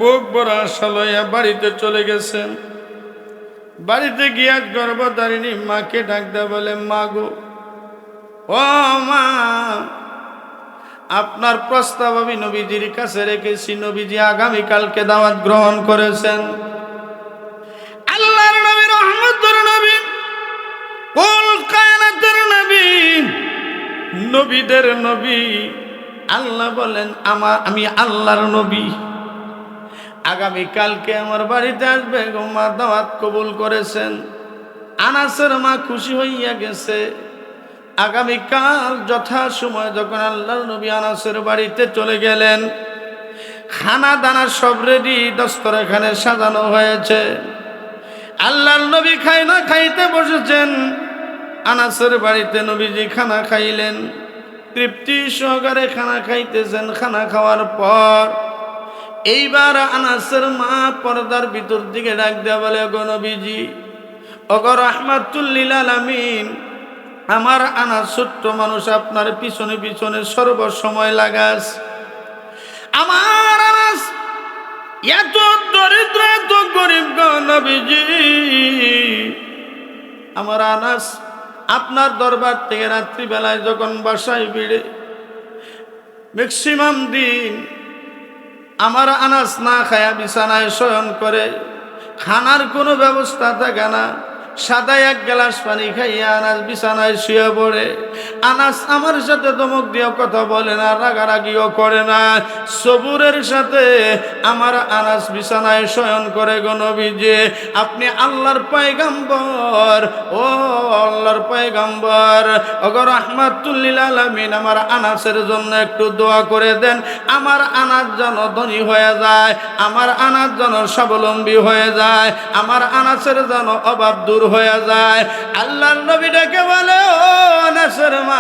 বুক বড় আশা লইয়া বাড়িতে চলে গেছেন। বাড়িতে গিয়া গর্ভধারিণী মাকে ডাক দেয়া বলে, মা গো, ও মা, আপনার প্রস্তাব আমি নবীজির কাছে রেখেছি। নবীজি আগামীকালকে দাওয়াত গ্রহণ করেছেন। আল্লাহর নবী, রহমতের নবী, কুল কায়নাতের নবী, নবীদের নবী। আল্লাহ বলেন, আমি আল্লাহর নবী, আগামীকালকে আমার বাড়িতে আসবে গো। মা দাওয়াত কবুল করেছেন। আনাসের মা খুশি হইয়া গেছে। আগামীকাল যথা সময় যখন আল্লাহর নবী আনাসের বাড়িতে চলে গেলেন, খানা দানা সব রেডি, দস্তরখানে সাজানো হয়েছে। আল্লাহর নবী খানা খাইতে বসেছেন। আনাসের বাড়িতে নবীজি খানা খাইলেন, তৃপ্তি সহকারে খানা খাইতেছেন। খানা খাওয়ার পর এইবার আনাসের মা পর্দার ভিতর দিকে ডাক দেয়া বলে, গো নবীজি, ওগো রাহমাতুল লিল আলামিন, আমার আনাস ছোট্ট মানুষ, আপনার পিছনে পিছনে সর্বসময় লাগাস। আমার আনাস এত দরিদ্র, এত গরিব গো নবীজি। আমার আনাস আপনার দরবার থেকে রাত্রিবেলায় যখন বাসায় ভিড়ে, ম্যাক্সিমাম দিন আমার আনাস না খায়া বিছানায় শয়ন করে। খানার কোনো ব্যবস্থা থাকে না। সাদা এক গ্লাস পানি খাইয়া আনাস বিছানায় শুয়ে পড়ে। আনাস আমার সাথে ধমক দিয়ে কথা বলে না, রাগারাগিও করে না, সবুরের সাথে আমার আনাস বিছানায় শয়ন করে। গো নবীজি, আপনি আল্লাহর পয়গম্বর, ও আল্লাহর পয়গম্বর, ওগো রাহমাতুল লিল আলামিন, আমার আনাসের জন্য একটু দোয়া করে দেন। আমার আনাস যেন ধনী হয়ে যায়, আমার আনাস যেন স্বাবলম্বী হয়ে যায়, আমার আনাসের যেন অভাব দূর হয়ে যায়। আল্লাহর নবী ডেকে বলে, ও আনাসের মা,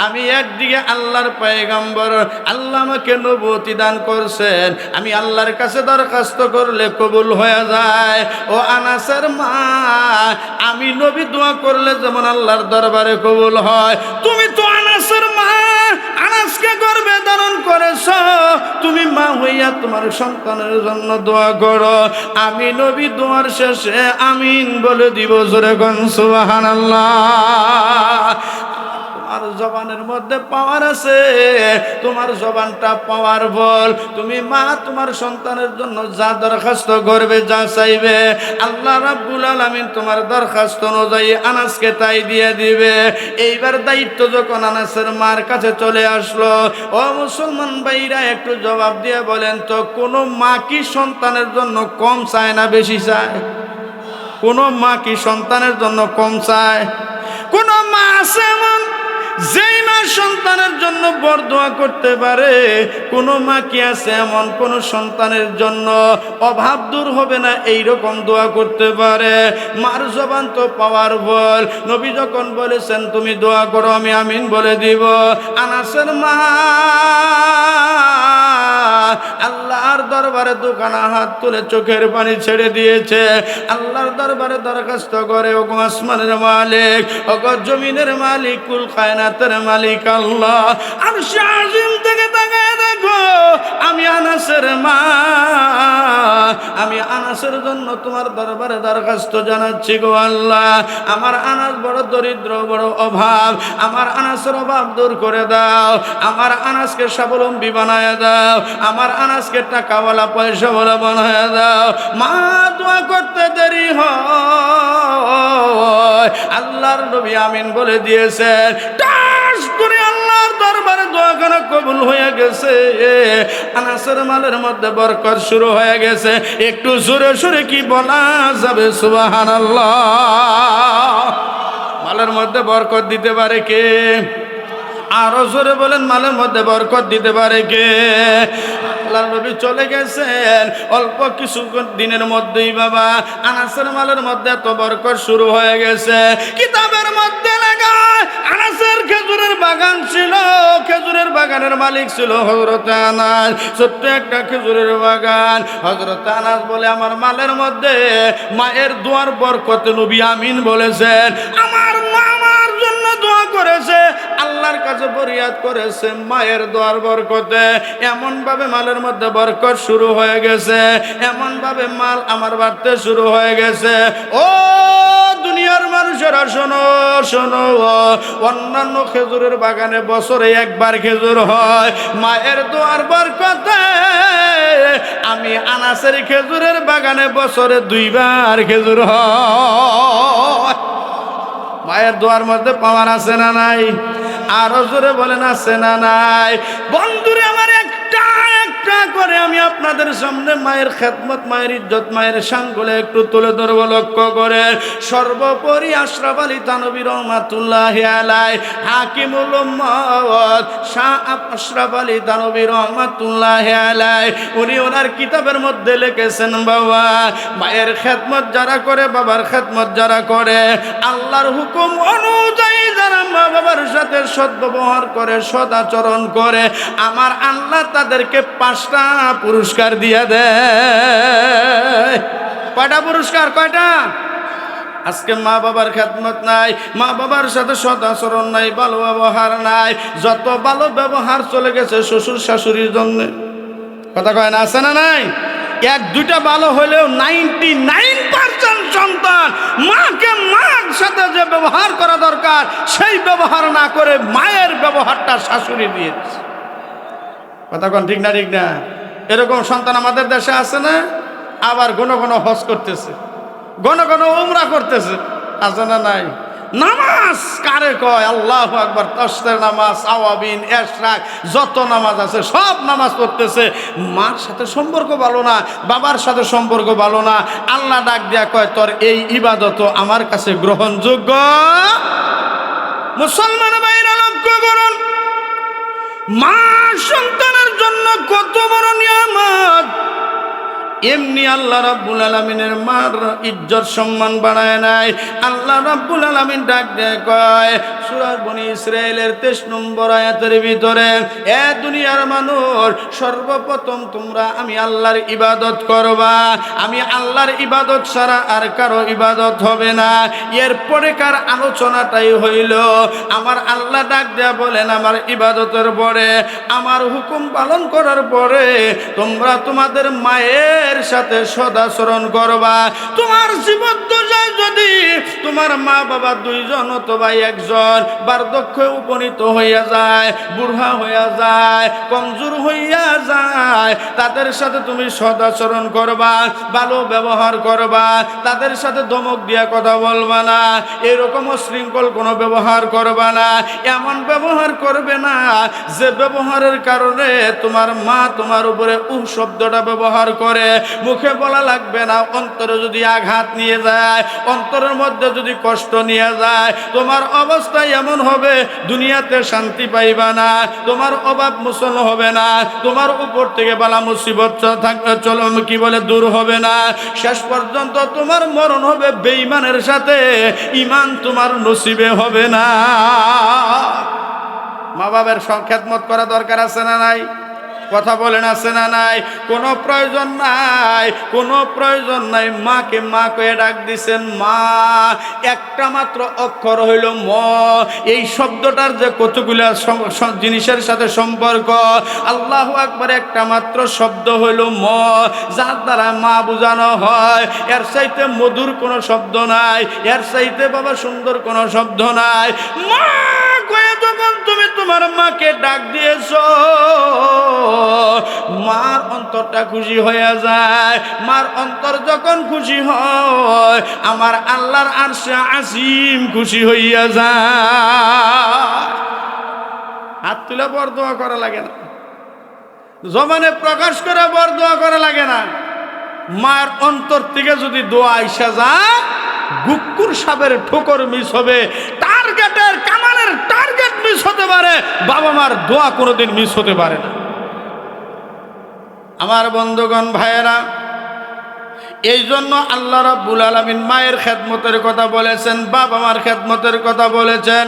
আমি একদিকে আল্লাহর পয়গম্বর, আল্লাহ আমাকে নবুয়তি দান করছেন, আমি আল্লাহর কাছে দরখাস্ত করলে কবুল হয়ে যায়। ও আনাসের মা, আমি নবী দোয়া করলে যেমন আল্লাহর দরবারে কবুল হয়, তুমি তো আনাসের মা, আনাসকে গর্ভে ধারণ করেছ, তুমি মা হইয়া তোমার সন্তানের জন্য দোয়া করো। আমি নবী দোয়ার শেষে আমিন বলে দিব। জোরে কোন সুবহানাল্লাহ। তোমার জবানের মধ্যে পাওয়ার আছে, তোমার জবানটা পাওয়ার বল। তুমি মা তোমার সন্তানের জন্য যা দরখাস্ত করবে, যা চাইবে, আল্লাহ রাব্বুল আলামিন তোমার দরখাস্ত অনুযায়ী আনাসকে তাই দিয়ে দিবে। এইবার দায়িত্ব যখন আনাসের মার কাছে চলে আসলো, ও মুসলমান ভাইরা একটু জবাব দিয়ে বলেন তো, কোন মা কি সন্তানের জন্য কম চায় না বেশি চায়? কোন মা কি সন্তানের জন্য কম চায়? কোন মা আছে এমন যেই মা সন্তানের জন্য বরদোয়া করতে পারে? কোন মা কি আছে এমন কোন সন্তানের জন্য অভাব দূর হবে না এইরকম দোয়া করতে পারে? মার জবান তো পাওয়ার বল। নবী যখন বলেছেন তুমি দোয়া করো, আমি আমিন বলে দিব। আনাসের মা আল্লাহর দরবারে দুখানা হাত তুলে চোখের পানি ছেড়ে দিয়েছে। আল্লাহর দরবারে দরখাস্ত করে, ওগো আসমানের মালিক, ওগো জমিনের মালিক, কুল কায়নাতের মালিক আল্লাহ, আরশ আজিম থেকে তাকায় দেখো, আমি আনাসের মা, আমি আনাসের জন্য তোমার দরবারে দরখাস্ত জানাচ্ছি গো আল্লাহ। আমার আনাস বড় দরিদ্র, বড় অভাব, আমার আনাসের অভাব দূর করে দাও, আমার আনাসকে স্বাবলম্বী বানায় দাও, আমার আনাসকে টাকাওয়ালা পয়সাওয়ালা বানায় দাও। মা দোয়া করতে দেরি হয়, আল্লাহর নবী আমিন বলে দিয়েছেন। টাস করে আল্লাহর দরবারে দোয়াখানা কবুল হয়ে গেছে। আনাসের মালের মধ্যে বরকত শুরু হয়ে গেছে। একটু জোরে সোরে কি বলা যাবে? সুবহানাল্লাহ। মালের মধ্যে বরকত দিতে পারে কে? আরো জোরে বলেন, মালের মধ্যে বরকত দিতে পারে কে? আল্লাহর নবী চলে গেছেন। অল্প কিছু দিনের মধ্যেই বাবা আনাসের মালের মধ্যে এত বরকত শুরু হয়ে গেছে। কিতাবের মধ্যে লেখা, আনাসের খেজুরের বাগান ছিল, খেজুরের বাগানের মালিক ছিল হযরত আনাস। ছোট্ট একটা খেজুরের বাগান। হযরত আনাস বলে, আমার মালের মধ্যে মায়ের দোয়ার বরকতে নবী আমিন বলেছেন। আমার মা আমার জন্য দোয়া করেছে, আল্লাহর কাছে ফরিয়াদ করেছে মায়ের দোয়ার বরকতে এমন ভাবে মালের মধ্যে বরকত শুরু হয়ে গেছে, এমন ভাবে মাল আমার বাড়তে শুরু হয়ে গেছে। ও দুনিয়ার মানুষেরা শোনো শোনো, অন্যান্য খেজুরের বাগানে বছরে একবার খেজুর হয়, মায়ের দোয়ার বরকতে আমি আনাসের খেজুরের বাগানে বছরে 2 বার খেজুর হয়। মায়ের দোয়ার মধ্যে পাওয়ার আছে না নাই? আরো জোরে বলেন আছে না নাই? বন্ধুরে আমার একটা একটা করে আমি আপনাদের সামনে মায়ের খেদমত, মায়ের ইজ্জত, মায়ের শানগুলো একটু তুলে ধরবো লক্ষ্য করে। সর্বোপরি আশরাফ আলী থানভী রহমাতুল্লাহি আলাইহি, হাকিমুল উম্মত শাহ আশরাফ আলী থানভী রহমাতুল্লাহি আলাইহি, উনি ওনার কিতাবের মধ্যে লিখেছেন, বাবা মায়ের খেদমত যারা করে, বাবার খেদমত যারা করে, আল্লাহর হুকুম অনুযায়ী যারা মা বাবার সাথে সদ্ব্যবহার করে, সদাচরণ করে, আমার আল্লাহ তাদেরকে 5টা পুরস্কার দিয়ে দেয়। কয়টা পুরস্কার? কয়টা? আজকে মা বাবার খেদমত নাই, মা বাবার সাথে সদাচরণ নাই, ভালো ব্যবহার নাই। যত ভালো ব্যবহার চলে গেছে শ্বশুর শাশুড়ির জন্য। কথা কয় না? আছে না নাই? 1-2টা ভালো হলেও 99% সন্তান মাকে মার সাথে যে ব্যবহার করা দরকার সেই ব্যবহার না করে মায়ের ব্যবহারটা শাশুড়ি দিয়েছে। কথা কোন ঠিক না? ঠিক না? এরকম সন্তান আমাদের দেশে আছে না? আবার ঘন ঘন হজ করতেছে, ঘন ঘন উমরা করতেছে, আছে না নাই? নামাজ কারে কয়? আল্লাহু আকবার, তাসবিহ নামাজ, আওয়াবিন, ইশরাক, যত নামাজ আছে সব নামাজ পড়তেছে। মার সাথে সম্পর্ক ভালো না, বাবার সাথে সম্পর্ক ভালো না। আল্লাহ ডাক দিয়া কয়, তোর এই ইবাদত আমার কাছে গ্রহণযোগ্য। মুসলমান ভাইরা লক্ষ্য করুন, মা সন্তানের জন্য কত বড় নিয়ামত। এমনি আল্লাহ রাব্বুল আলামিনের মার ইজ্জত সম্মান বাড়ায় নাই। আল্লাহ রাব্বুল আলামিন ডাক দিয়ে কয় সূরা বনী ইসরাঈলের 23 নম্বর আয়াতের ভিতরে, এ দুনিয়ার মানুষ, সর্বপ্রথম তোমরা আমি আল্লাহর ইবাদত করবা। আমি আল্লাহর ইবাদত ছাড়া আর কারো ইবাদত হবে না। এরপরে কার আলোচনাটাই হইল, আমার আল্লাহ ডাক দেয়া বলেন, আমার ইবাদতের পরে, আমার হুকুম পালন করার পরে তোমরা তোমাদের মায়ের সাথে সদাচরণ করবা। তোমার জীবন দশায় যদি তোমার মা বাবা 2জন অথবা 1জন বার্ধক্যে উপনীত হইয়া যায়, বুড়া হইয়া যায়, কমজোর হইয়া যায়, তাদের সাথে তুমি সদাচরণ করবা, ভালো ব্যবহার করবা, তাদের সাথে ধমক দিয়া কথা বলবা না, এরকম অশৃঙ্খল কোনো ব্যবহার করবা না, এমন ব্যবহার করবে না যে ব্যবহারের কারণে তোমার মা তোমার উপরে শব্দটা ব্যবহার করে। মুখে বলা লাগবে না, অন্তরে যদি আঘাত নিয়ে যায়, অন্তরের মধ্যে যদি কষ্ট নিয়ে যায়, তোমার অবস্থা এমন হবে দুনিয়াতে শান্তি পাইবা না, তোমার অভাব মোচন হবে না, তোমার উপর থেকে বালা মুসিবত থাকবে চলো কি বলে দূর হবে না। শেষ পর্যন্ত তোমার মরণ হবে বেঈমানের সাথে, ঈমান তোমার নসিবে হবে না। মা বাবার খেদমত করা দরকার আছে না নাই? কথা বলেন আছে না নাই? কোনো প্রয়োজন নাই, কোনো প্রয়োজন নাই। মাকে মা কয়ে ডাক দিছেন, মা একটা মাত্র অক্ষর হইল ম। এই শব্দটার যে কতগুলা জিনিসের সাথে সম্পর্ক। আল্লাহু আকবার একটা মাত্র শব্দ হইল ম, যার দ্বারা মা বোঝানো হয়। এর চাইতে মধুর কোনো শব্দ নাই, এর চাইতে বাবা সুন্দর কোনো শব্দ নাই। মা কয়ে যখন তুমি তোমার মাকে ডাক দিয়েছো, মার অন্তরটা খুশি হয়ে যায়। মার অন্তর যখন খুশি হয়, আমার আল্লাহর আরশে আসিম খুশি হইয়া যায়। হাত তুলে বরদোয়া করা লাগে না, জবানে প্রকাশ করে বরদোয়া করা লাগে না। মায়ের অন্তর থেকে যদি দোয়া আইসা যায়, গুক্কুর সাপের ঠোকর মিস হবে, টার্গেটের কামানের টার্গেট মিস হতে পারে, বাবা মার দোয়া কোনোদিন মিস হতে পারে না। আমার বন্ধুগণ ভাইয়েরা, এই জন্য আল্লাহ রাব্বুল আলামিন মায়ের খেদমতের কথা বলেছেন, বাবা মার খেদমতের কথা বলেছেন।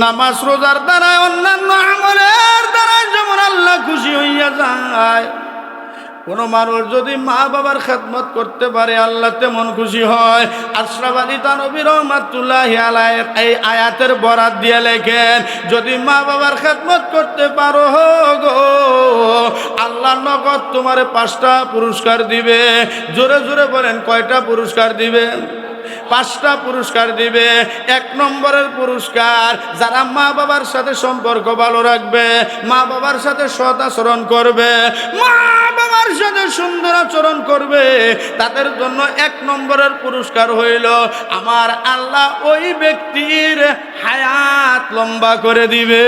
নামাজ রোজার দ্বারা, অন্যান্য আমলের দ্বারা যেমন আল্লাহ খুশি হইয়া যায়, কোনো মানুষ যদি মা বাবার খেদমত করতে পারে আল্লাহ তেমন খুশি হয়। আশরাফ আলী থানভী রহমাতুল্লাহি আলাইহি এই আয়াতের বরাত দিয়ে লেখেন, যদি মা বাবার খেদমত করতে পারো গো, আল্লাহ নগদ তোমার 5টা পুরস্কার দিবে। জোরে জোরে বলেন, কয়টা পুরস্কার দিবে? 5টা পুরস্কার দিবে। 1 নম্বরের পুরস্কার, যারা মা বাবার সাথে সম্পর্ক ভালো রাখবে, মা বাবার সাথে সৎ আচরণ করবে, মা বাবার সাথে সুন্দর আচরণ করবে, তাদের জন্য 1 নম্বরের পুরস্কার হইল আমার আল্লাহ ওই ব্যক্তির হায়াত লম্বা করে দিবে।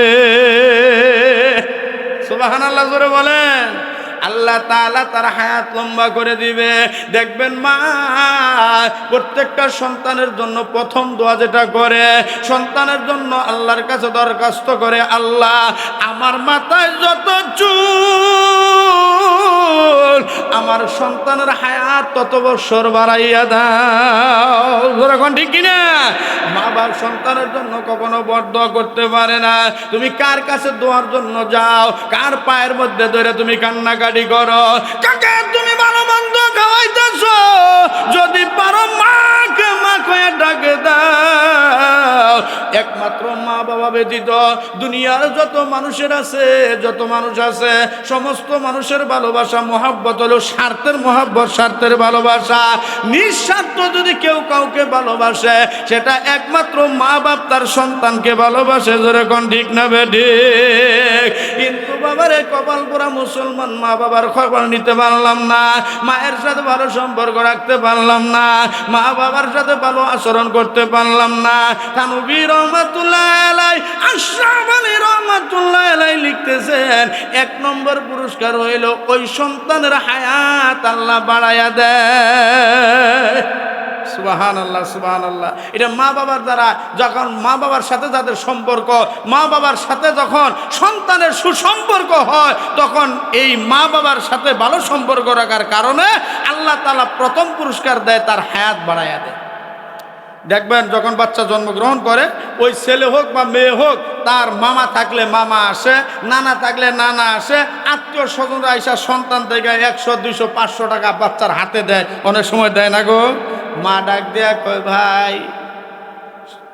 সুবহানাল্লাহ, জোরে বলেন। আল্লাহ তাআলা তার হায়াত লম্বা করে দিবে। দেখবেন মা প্রত্যেকটা সন্তানের জন্য প্রথম দোয়া যেটা করে, সন্তানের জন্য আল্লাহর কাছে দরখাস্ত করে, আল্লাহ আমার মাথায় যত চুল, আমার সন্তানের হায়াত তত বছর বাড়াইয়া দাও। যখন ঠিক কিনা? মা বাপ সন্তানের জন্য কখনো বরদোয়া করতে পারে না। তুমি কার কাছে দোয়ার জন্য যাও, কার পায়ের মধ্যে ধরে তুমি কান্নাকাটি করো, কাকে তুমি ভালো মন্দ খাওয়াইতেছো, যদি পারো মাকে মা কয়ে ডাকে দাও। একমাত্র মা বাবা ব্যতীত দুনিয়ার যত মানুষের আছে, যত মানুষ আছে, সমস্ত মানুষের ভালোবাসা মহব্বত হলো স্বার্থের মহব্বত, স্বার্থের ভালোবাসা। নিঃস্বার্থ যদি কেউ কাউকে ভালোবাসে, সেটা একমাত্র মা বাপ তার সন্তানকে ভালোবাসে। জোরে কোন ঠিক না বেঠিক? কিন্তু বাবারে কপাল পোড়া মুসলমান, মা বাবার খবর নিতে পারলাম না, মায়ের সাথে ভালো সম্পর্ক রাখতে পারলাম না, মা বাবার সাথে ভালো আচরণ করতে পারলাম না। থানভী রহমাতুল্লাহ আলাইহি, আশরাফ আলী রহমাতুল্লাহ আলাইহি লিখতেছেন, 1 নম্বর পুরস্কার হইল ওই সন্তানের হায়াত আল্লাহ বাড়ায়া দেয়। সুবহানাল্লাহ, সুবহানাল্লাহ। এটা মা বাবার দ্বারা, যখন মা বাবার সাথে যাদের সম্পর্ক, মা বাবার সাথে যখন সন্তানের সুসম্পর্ক হয়, তখন এই মা বাবার সাথে ভালো সম্পর্ক রাখার কারণে আল্লাহ তাআলা প্রথম পুরস্কার দেয়, তার হায়াত বাড়াইয়া দেয়। দেখবেন যখন বাচ্চা জন্মগ্রহণ করে, ওই ছেলে হোক বা মেয়ে হোক, তার মামা থাকলে মামা আসে, নানা থাকলে নানা আসে, আত্মীয় স্বজনরা আইসা সন্তান থেকে 100, 200, 500 টাকা বাচ্চার হাতে দেয়। অনেক সময় দেয় না গো। মা ডাক দেয়া কয়, ভাই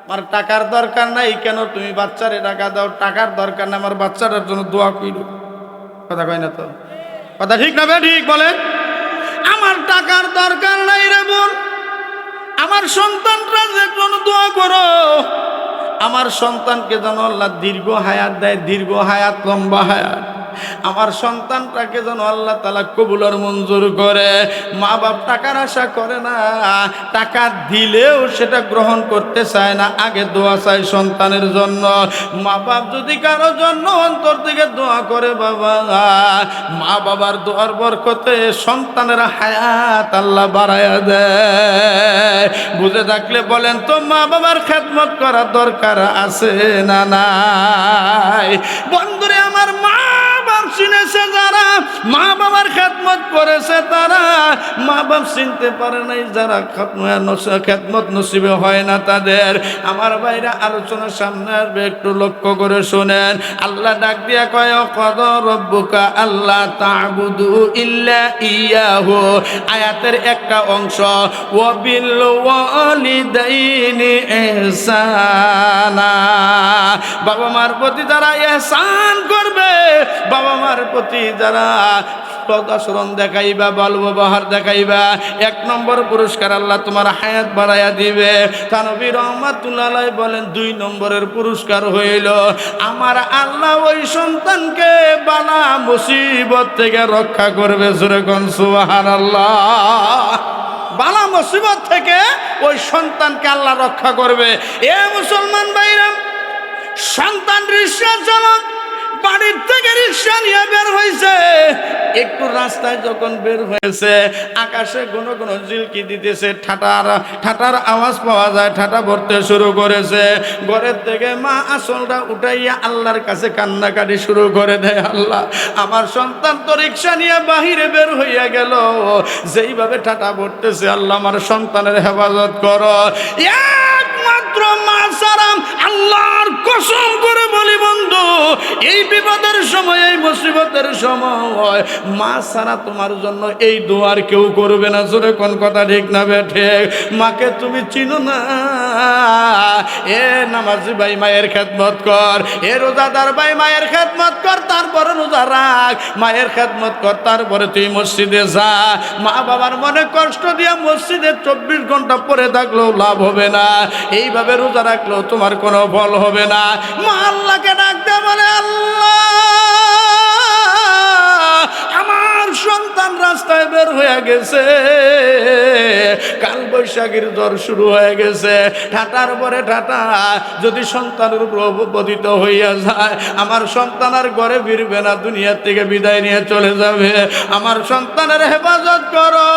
আমার টাকার দরকার নাই, কেন তুমি বাচ্চারে টাকা দাও? টাকার দরকার নাই, আমার বাচ্চাটার জন্য দোয়া কইল। কথা কয় না তো? কথা ঠিক না ঠিক বলেন? আমার টাকার দরকার নাই রে বোন, আমার সন্তানরা যে জন্য দোয়া করো, আমার সন্তানকে যেন আল্লাহ দীর্ঘ হায়াত দেয়, দীর্ঘ হায়াত, লম্বা হায়াত। আমার সন্তানটাকে যেন আল্লাহ তাআলা কবুল আর মঞ্জুর করে। মা বাপ টাকার আশা করে না, টাকা দিলেও সেটা গ্রহণ করতে চায় না, আগে দোয়া চায় সন্তানের জন্য। মা বাপ যদি কারো জন্য অন্তর থেকে দোয়া করে, বাবা মা বাবার দোয়ার বরকতে সন্তানের হায়াত আল্লাহ বাড়ায়া দেয়। বুঝে থাকলে বলেন তো, মা বাবার খেদমত করার দরকার আছে না নাই? বন্ধুরে আমার, মা বাপ চিনেছে যারা, মা বাবার খেদমত করেছে তারা, মা বাপ চিনতে পারে নাই যারা, খেদমত নসিবে হয় না তাদের। আমার ভাইরা, আলোচনার সামনে আসবে, একটু লক্ষ্য করে শোনেন। আল্লাহ ডাক দিয়া কয়, ক্বাদা রাব্বুকা আল্লা তা'বুদু ইল্লা ইয়াহু, আয়াতের একটা অংশ, ওয়া বিল ওয়ালিদাইনি ইহসানা। বাবা মার প্রতি যারা ইহসান করবে, বাবা মার প্রতি যারা আচরণ দেখাইবা, ভালো ব্যবহার দেখাইবা, 1 নম্বর পুরস্কার আল্লাহ তোমার হায়াত বাড়াইয়া দিবে। থানভী রহমাতুল্লাহ আলাইহি বলেন, 2 নম্বরের পুরস্কার হইল আমার আল্লাহ ওই সন্তানকে বালা মুসিবত থেকে রক্ষা করবে। জোরে কোন সুবহানাল্লাহ। বালা মুসিবত থেকে ওই সন্তানকে আল্লাহ রক্ষা করবে। এ মুসলমান ভাইরা, সন্তান রিকশা চালক বাড়ির থেকে রিকশা নিয়ে বের হয়েছে, একটু রাস্তায় যখন বের হয়েছে, আকাশে ঘন ঘন ঝিলকি দিতেছে, ঠাটার আওয়াজ পাওয়া যায়, ঠাটা পড়তে শুরু করেছে। ঘরের থেকে মা আসলটা উঠাইয়া আল্লাহর কাছে কান্নাকাটি শুরু করে দেয়, আল্লাহ আমার সন্তান তো রিকশা নিয়ে বাহিরে বের হইয়া গেল, যেইভাবে ঠাটা পড়তেছে, আল্লাহ আমার সন্তানের হেফাজত করো। একমাত্র মা ছাড়া, আল্লাহর কসম করে বলি বন্ধু, এই বিপদের সময়, এই মুসিবতের সময় মা ছাড়া তোমার জন্য এই দোয়ার কেউ করবে না। জোরে কোন কথা ঠিক না বেঠে? মাকে তুমি চিনো না? এ নামাজি ভাই মায়ের খেদমত কর, এ রোজাদার ভাই মায়ের খেদমত কর, তারপরে রোজা রাখ, মায়ের খেদমত কর, তারপরে তুই মসজিদে যা। মা বাবার মনে কষ্ট দিয়ে মসজিদে 24 ঘন্টা পরে থাকলেও লাভ হবে না, এইভাবে রোজা রাখলেও তোমার কোনো ফল হবে না। মা আল্লাহকে ডাকতে বলে, আল্লাহ আমার সন্তান রাস্তায় বের হয়ে গেছে, কাল বৈশাখীর জ্বর শুরু হয়ে গেছে, ঠাটার পরে ঠাটা যদি সন্তানের উপর পতিত হইয়া যায়, আমার সন্তান আর ঘরে ফিরবে না, দুনিয়ার থেকে বিদায় নিয়ে চলে যাবে। আমার সন্তানের হেফাজত করো,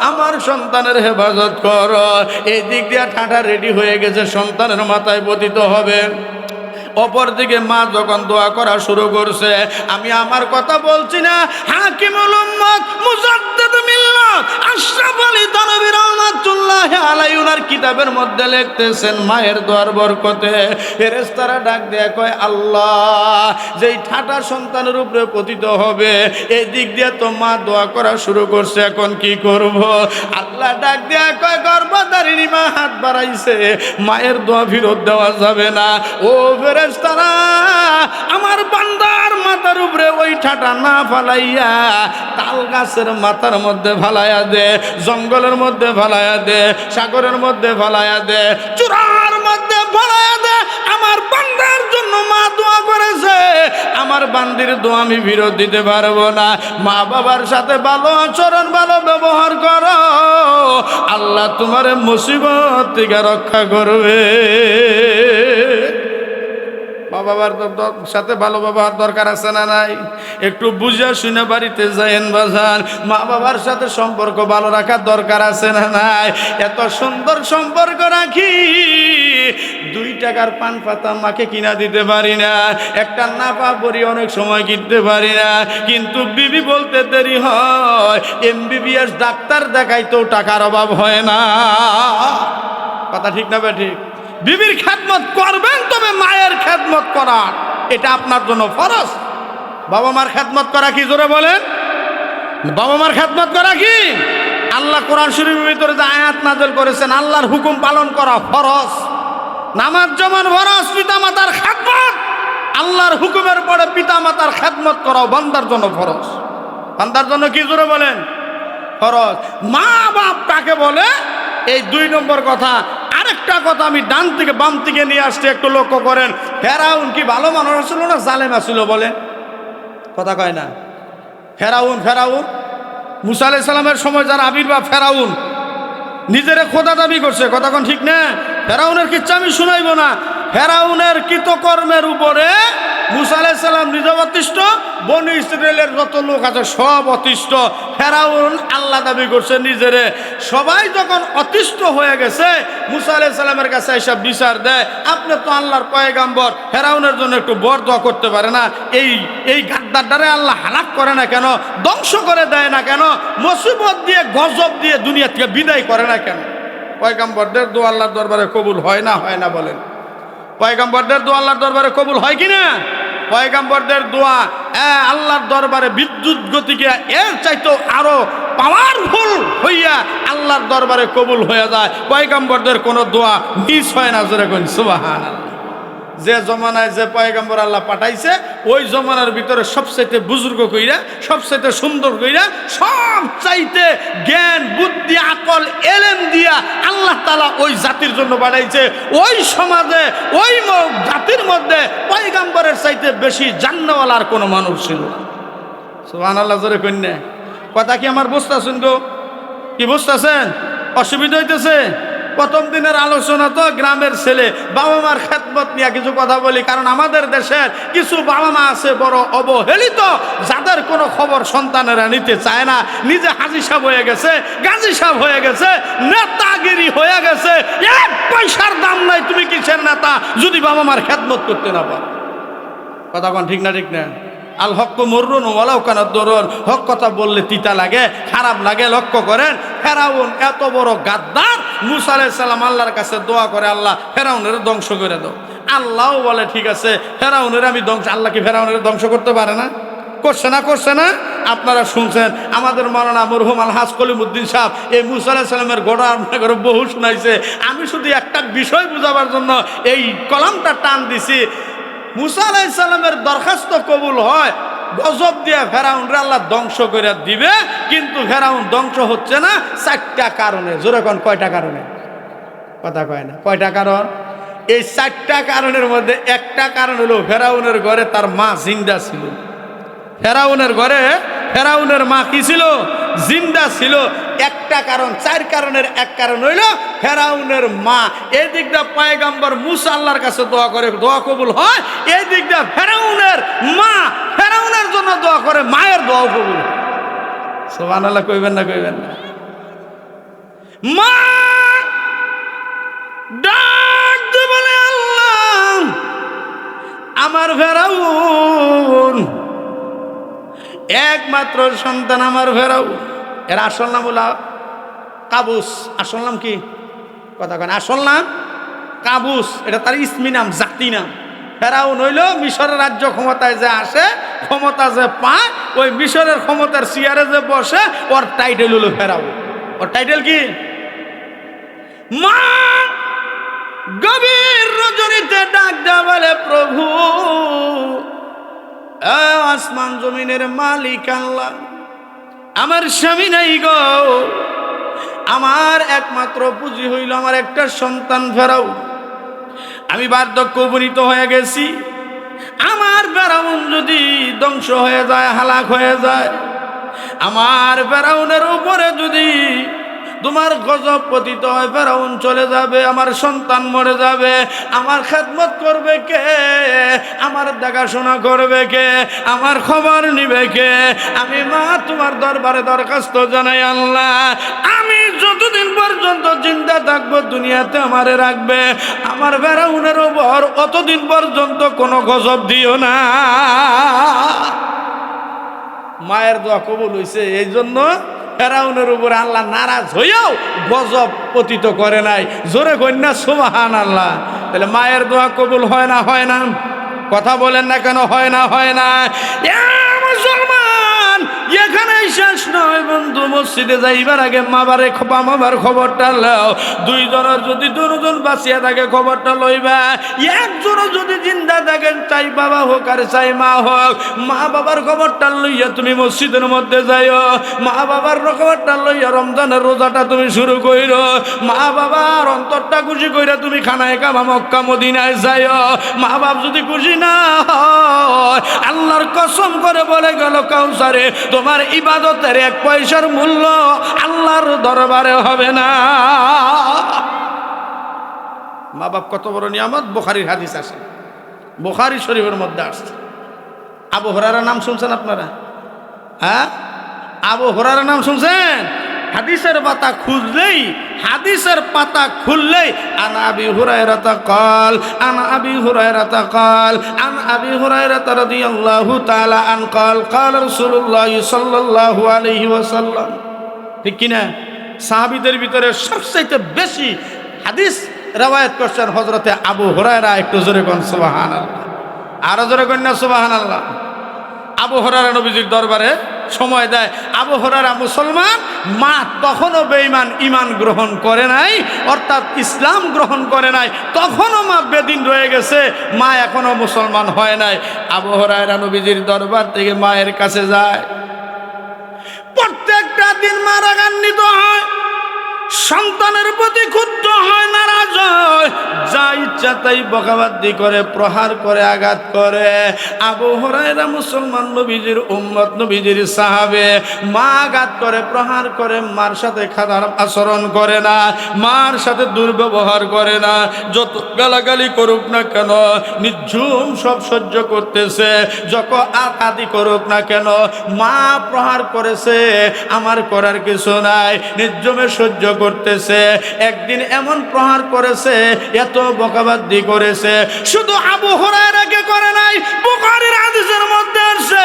আমার সন্তানের হেফাজত করো। এই দিক দিয়ে ঠাটা রেডি হয়ে গেছে, সন্তানের মাথায় পতিত হবে। অপরদিকে মা যখন দোয়া করা শুরু করছে, আমি আমার কথা বলছি না, হাকিমুল উম্মত মুজাদ্দিদ মিল্লাত আশরাফ আলী থানভী রাহমাতুল্লাহি আলাইহি ওনার কিতাবের মধ্যে লিখতেছেন, মায়ের দোয়ার বরকতে ফেরেশতারা ডাক দেয়া কয়, আল্লাহ যেই ঠাটা সন্তানের উপরে পতিত হবে, এই দিক দিয়ে তো মা দোয়া করা শুরু করছে, এখন কি করব? আল্লাহ ডাক দেয়া কয়, গর্ভধারিণী মা হাত বাড়াইছে, মায়ের দোয়া ফেরত দেওয়া যাবে না। ও ফেরেশতারা, আমার বান্দার মাথার উপরে ওই ঠাটা না ফালাইয়া তাল গাছের মাথার মধ্যে ফালাইয়া দে, জঙ্গলের মধ্যে ফালাইয়া দে, সাগরের মধ্যে ফালাইয়া দে, চূড়ার মধ্যে ফালাইয়া দে। আমার বান্দার জন্য মা দোয়া করেছে, আমার বান্দির দোয়া আমি ফেরত দিতে পারবো না। মা বাবার সাথে ভালো আচরণ, ভালো ব্যবহার করো, আল্লাহ তোমার মুসিবত থেকে রক্ষা করবে। মা বাবার সাথে ভালো ব্যবহার দরকার আছে না নাই? একটু বুঝে শুনে বাড়িতে যায়েন বাজান, মা বাবার সাথে সম্পর্ক ভালো রাখার দরকার আছে না নাই? এত সুন্দর সম্পর্ক রাখি, 2 টাকার পান পাতা মাকে কিনা দিতে পারি না, একটা নাপা বড়ি অনেক সময় কিনতে পারি না, কিন্তু বিবি বলতে দেরি হয়, MBBS ডাক্তার দেখাইতেও টাকার অভাব হয় না। কথা ঠিক না ঠিক? বিবির খেদমত করবেন, তবে মায়ের খেদমত করা এটা আপনার জন্য ফরজ। বাবা মার খেদমত করা কি, জোরে বলেন? বাবা মার খেদমত করা কি? আল্লাহ কোরআন শরীফের ভিতরে যে আয়াত নাযিল করেছেন, আল্লাহর হুকুম পালন করা ফরজ। নামাজ যেমন ফরজ, পিতা মাতার খেদমত, আল্লাহর হুকুমের পরে পিতা মাতার খেদমত করাও বান্দার জন্য ফরজ। বান্দার জন্য কি, জোরে বলেন? ফরজ। মা বাপ কাকে বলে, এই 2 নম্বর কথা। আরেকটা কথা আমি ডান থেকে বাম থেকে নিয়ে আসতে একটু লক্ষ্য করেন। ফেরাউন কি ভালো মানুষ ছিল না জালেম ছিল বলেন? কথা কয় না? ফেরাউন মুসা আলাইহিস সালামের সময় যারা আবির্ভাব, ফেরাউন নিজেরে খোদা দাবি করছে, কথা কোন ঠিক না? ফেরাউনের কিচ্ছা আমি শুনাইব না। ফেরাউনের কৃতকর্মের উপরে মুসা আলাইহিস সালাম নিজে অতিষ্ঠ, বনি ইসরায়েলের যত লোক আছে সব অতিষ্ঠ। ফেরাউন আল্লাহ দাবি করছে নিজেরে। সবাই যখন অতিষ্ঠ হয়ে গেছে, মুসা আলাইহিস সালামের কাছে এসে বিচার দেয়, আপনি তো আল্লাহর পয়গাম্বর, ফেরাউনের জন্য একটু বর দোয়া করতে পারে না? এই গাদ্দারটারে আল্লাহ হালাক করে না কেন? ধ্বংস করে দেয় না কেন? মুসিবত দিয়ে, গজব দিয়ে দুনিয়া থেকে বিদায় করে না কেন? পয়গাম্বরদের দোয়া আল্লাহর দরবারে কবুল হয় না বলেন? পয়গাম্বরদের দোয়া আল্লাহর দরবারে কবুল হয় কিনা? পয়গাম্বরদের দোয়া আল্লাহর দরবারে বিদ্যুৎ গতিকে এর চাইতেও আরো পাওয়ারফুল হইয়া আল্লাহর দরবারে কবুল হয়ে যায়। পয়গাম্বরদের কোনো দোয়া মিস হয় না, জোরে কোন সুবহানাল্লাহ। যে জমানায় যে পয়গাম্বর আল্লাহ পাঠাইছে, ওই জমানার ভিতরে সবচাইতে বুজুর্গ কইরা, সবচাইতে সুন্দর কইরা, সবচাইতে জ্ঞান বুদ্ধি আকল এলেম দিয়া আল্লাহ তাআলা ওই জাতির জন্য পাঠাইছে। ওই সমাজে, ওই জাতির মধ্যে পয়গাম্বরের চাইতে বেশি জান্নাওয়ালার কোনো মানুষ ছিল না। সুবহানাল্লাহ, জোরে কইনা। কথা কি আমার বুঝতেছেন গো? কি বুঝতেছেন? অসুবিধা হইতেছে? প্রথম দিনের আলোচনা তো গ্রামের ছেলে, বাবা মার খেদমত নিয়ে কিছু কথা বলি। কারণ আমাদের দেশের কিছু বাবা মা আছে বড় অবহেলিত, যাদের কোনো খবর সন্তানেরা নিতে চায় না। নিজে হাজি সাহেব হয়ে গেছে, গাজী সাহেব হয়ে গেছে, নেতাগিরি হয়ে গেছে, 1 পয়সার দাম নাই। তুমি কিসের নেতা যদি বাবা মার খেদমত করতে না পারো? কথা কোন ঠিক না? ঠিক না? আল হক মররুন ওয়ালাউ কানা দরুন। হক কথা বললে তিতা লাগে, খারাপ লাগে। লক্ষ্য করেন, ফেরাউন এত বড় গাদ্দার, মুসা আলাইহিস সালাম আল্লাহর কাছে দোয়া করে, আল্লাহ ফেরাউনের ধ্বংস করে দাও। আল্লাহও বলে ঠিক আছে ফেরাউনের আমি ধ্বংস, আল্লাহ কি ফেরাউনের ধ্বংস করতে পারে না? করছে না? করছে না? আপনারা শুনছেন আমাদের মাওলানা মরহুম আলহাজ কলিমউদ্দিন সাহেব এই মুসা আলাইহিস সালামের ঘটনা আপনাদের বহু শুনাইছে। আমি শুধু একটা বিষয় বুঝাবার জন্য এই কলামটা টান দিছি। মুসা আলাইহিস সালামের দরখাস্ত কবুল হয়, গজব দিয়ে ফেরাউনরে আল্লাহ ধ্বংস করে দিবে, কিন্তু ফেরাউন ধ্বংস হচ্ছে না 4টা কারণে। জোরে কোন কয়টা কারণে? কথা কয় না। কয়টা কারণ? এই 4টা কারণের মধ্যে একটা কারণ হলো ফেরাউনের ঘরে তার মা জিন্দা ছিল। ফেরাউনের ঘরে ফেরাউনের মা কি ছিল? জিন্দা ছিল। একটা কারণ, 4 কারণের এক কারণ হইল ফেরাউনের মা। এই দিকটা পয়গম্বর মুসা আল্লাহর কাছে দোয়া করে, দোয়া কবুল হয়। এই দিকটা ফেরাউনের মা ফেরাউনের জন্য দোয়া করে, মায়ের দোয়া কবুল। সুবহানাল্লাহ কইবেন না? কইবেন না? মা ডাক দিয়ে বলে আল্লাহ আমার ফেরাউন একমাত্র সন্তান, আমার ফেরাউন। এর আসল নাম হলো কাবুস। আসল নাম কি? কথা কেন? আসল নাম কাবুস। এটা তার ইসমি নাম, জাতি নাম। ফেরাউন হইল মিশরের রাজ্য ক্ষমতায় যে আসে, ক্ষমতা যে পায়, ওই মিশরের ক্ষমতার চেয়ারে যে বসে, ওর টাইটেল হলো ফেরাউন। ওর টাইটেল কি? মা গভীর রজনীতে ডাক দেয়া বলে প্রভু আসমান জমিনের মালিক আল্লাহ, আমার স্বামী নাই গো, আমার একমাত্র পুঁজি হইল আমার একটা সন্তান ফেরাউন। আমি বার্ধক্য উপনীত হয়ে গেছি, আমার ফেরাউন যদি ধ্বংস হয়ে যায়, হালাক হয়ে যায়, আমার ফেরাউনের উপরে যদি তোমার গজব পতিত হয়, ফেরাউন চলে যাবে, আমার সন্তান মরে যাবে, আমার খেদমত করবে কে? আমার দেখাশোনা করবে কে? আমার খবর নিবে কে? আমি মা তোমার দরবারে দরখাস্ত জানাই আল্লাহ, আমি যতদিন পর্যন্ত জিন্দা থাকবো দুনিয়াতে আমারে রাখবে, আমার ফেরাউনের উপর অতদিন পর্যন্ত কোনো গজব দিও না। মায়ের দোয়া কবুল হইছে, এই জন্য ফেরাউনের উপর আল্লাহ নারাজ হইয়াও গজব পতিত করে নাই। জোরে কন্যা সুবহানাল্লাহ। তাহলে মায়ের দোয়া কবুল হয় না? হয় না? কথা বলেন না কেন? হয় না? হয় না? মুসলমান এখানেই শেষ নয় বন্ধু, মসজিদে যাইবার আগে মাবার খবরটা লও। 2 জনের যদি 2 জন বাঁচিয়া থাকে খবরটা লইবা। একজনও যদি জিন্দা থাকেন, চাই বাবা হোক আর চাই মা হোক, মা বাবার খবরটা লইয়া তুমি মসজিদের মধ্যে যাইও। মা বাবার খবরটা লইয়া রমজানের রোজাটা তুমি শুরু কইরো। মা বাবার অন্তরটা খুশি কইরা তুমি খানায় কাবা মক্কা মদিনায় যাইও। মা বাপ যদি খুশি না হয়, আল্লাহর কসম করে বলে গেল কাউসারে, তোমার ইবাদতের 1 পয়সার মূল্য আল্লাহর দরবারে হবে না। মা বাপ কত বড় নিয়ামত, বুখারীর হাদিস আছে, বুখারী শরীফের মধ্যে আসছে। আবু হুরায়রার নাম শুনছেন আপনারা? হ্যাঁ, আবু হুরায়রার নাম শুনছেন? হাদিসের পাতা খুঁজলেই, হাদিসের পাতা খুললেই আন আবি হুরায়রাতা ক্বাল, আন আবি হুরায়রাতা ক্বাল, আন আবি হুরায়রাতা রাদিয়াল্লাহু তাআলা আন ক্বাল ক্বাল রাসূলুল্লাহ সাল্লাল্লাহু আলাইহি ওয়াসাল্লাম। ঠিক কি না? সাহাবীদের ভিতরে সবচেয়ে বেশি হাদিস রওয়ায়াত করছেন হযরতে আবু হুরায়রা। একটু জোরে কোন সুবহানাল্লাহ, আরো জোরে কোন না সুবহানাল্লাহ। আবু হুরায়রা নবীজির দরবারে সময় দেয়। আবু হুরায়রা মুসলমান, মা তখনও বেঈমান, ঈমান গ্রহণ করে নাই, অর্থাৎ ইসলাম গ্রহণ করে নাই, তখনও মা বেদিন রয়ে গেছে, মা এখনো মুসলমান হয় নাই। আবু হুরায়রা নবীজির দরবার থেকে মায়ের কাছে যায়। প্রত্যেকটা দিন মা রাগান্বিত হয়, সন্তানের প্রতি ক্ষুব্ধ হয়, নারাজ হয়, যা ইচ্ছা তাই বকাবাদি করে, প্রহার করে, আঘাত করে। আবু হুরায়রা মুসলমান, নবীজির উম্মত, নবীজির সাহাবে। মা আঘাত করে, প্রহার করে, মার সাথে খারাপ আচরণ করে না, মার সাথে দুর্ব্যবহার করে না, যত গালাগালি করুক না কেন নিঝুম সব সহ্য করতেছে, যত আঘাতই করুক না কেন, মা প্রহার করেছে, আমার করার কিছু নাই, নিঝুমে সহ্য করতেছে। একদিন এমন প্রহার করেছে, এত বকাবাদি করেছে, শুধু আবু হুরায়রাকে করে নাই, বুখারীর হাদিসের মধ্যে করছে।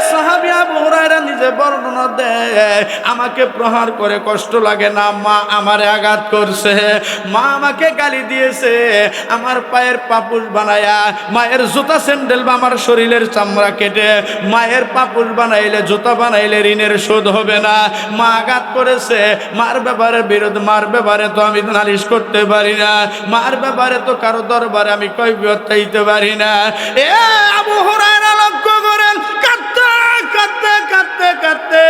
সাহাবী আবু হুরায়রা নিজে বর্ণনা দেয়, আমাকে প্রহার করে কষ্ট লাগে না, মা আমারে আঘাত করছে, মা আমাকে গালি দিয়েছে, আমার পায়ের পাপুস বানায়া, মায়ের জুতা স্যান্ডেল বা আমার শরীরের চামড়া কেটে মায়ের পাপুস বানাইলে, জুতা বানাইলে ঋণের শোধ হবে না। মা আঘাত করেছে, মার ব্যাপারে বিরোধ, মার ব্যাপারে তো আমি নালিশ করতে পারি না, মার ব্যাপারে তো কারো দরবারে আমি কৈফিয়ত চাইতে পারি না। এ আবু হুরায়রা লক্ষ্য করেন, কাঁদতে কাঁদতে কাঁদতে কাঁদতে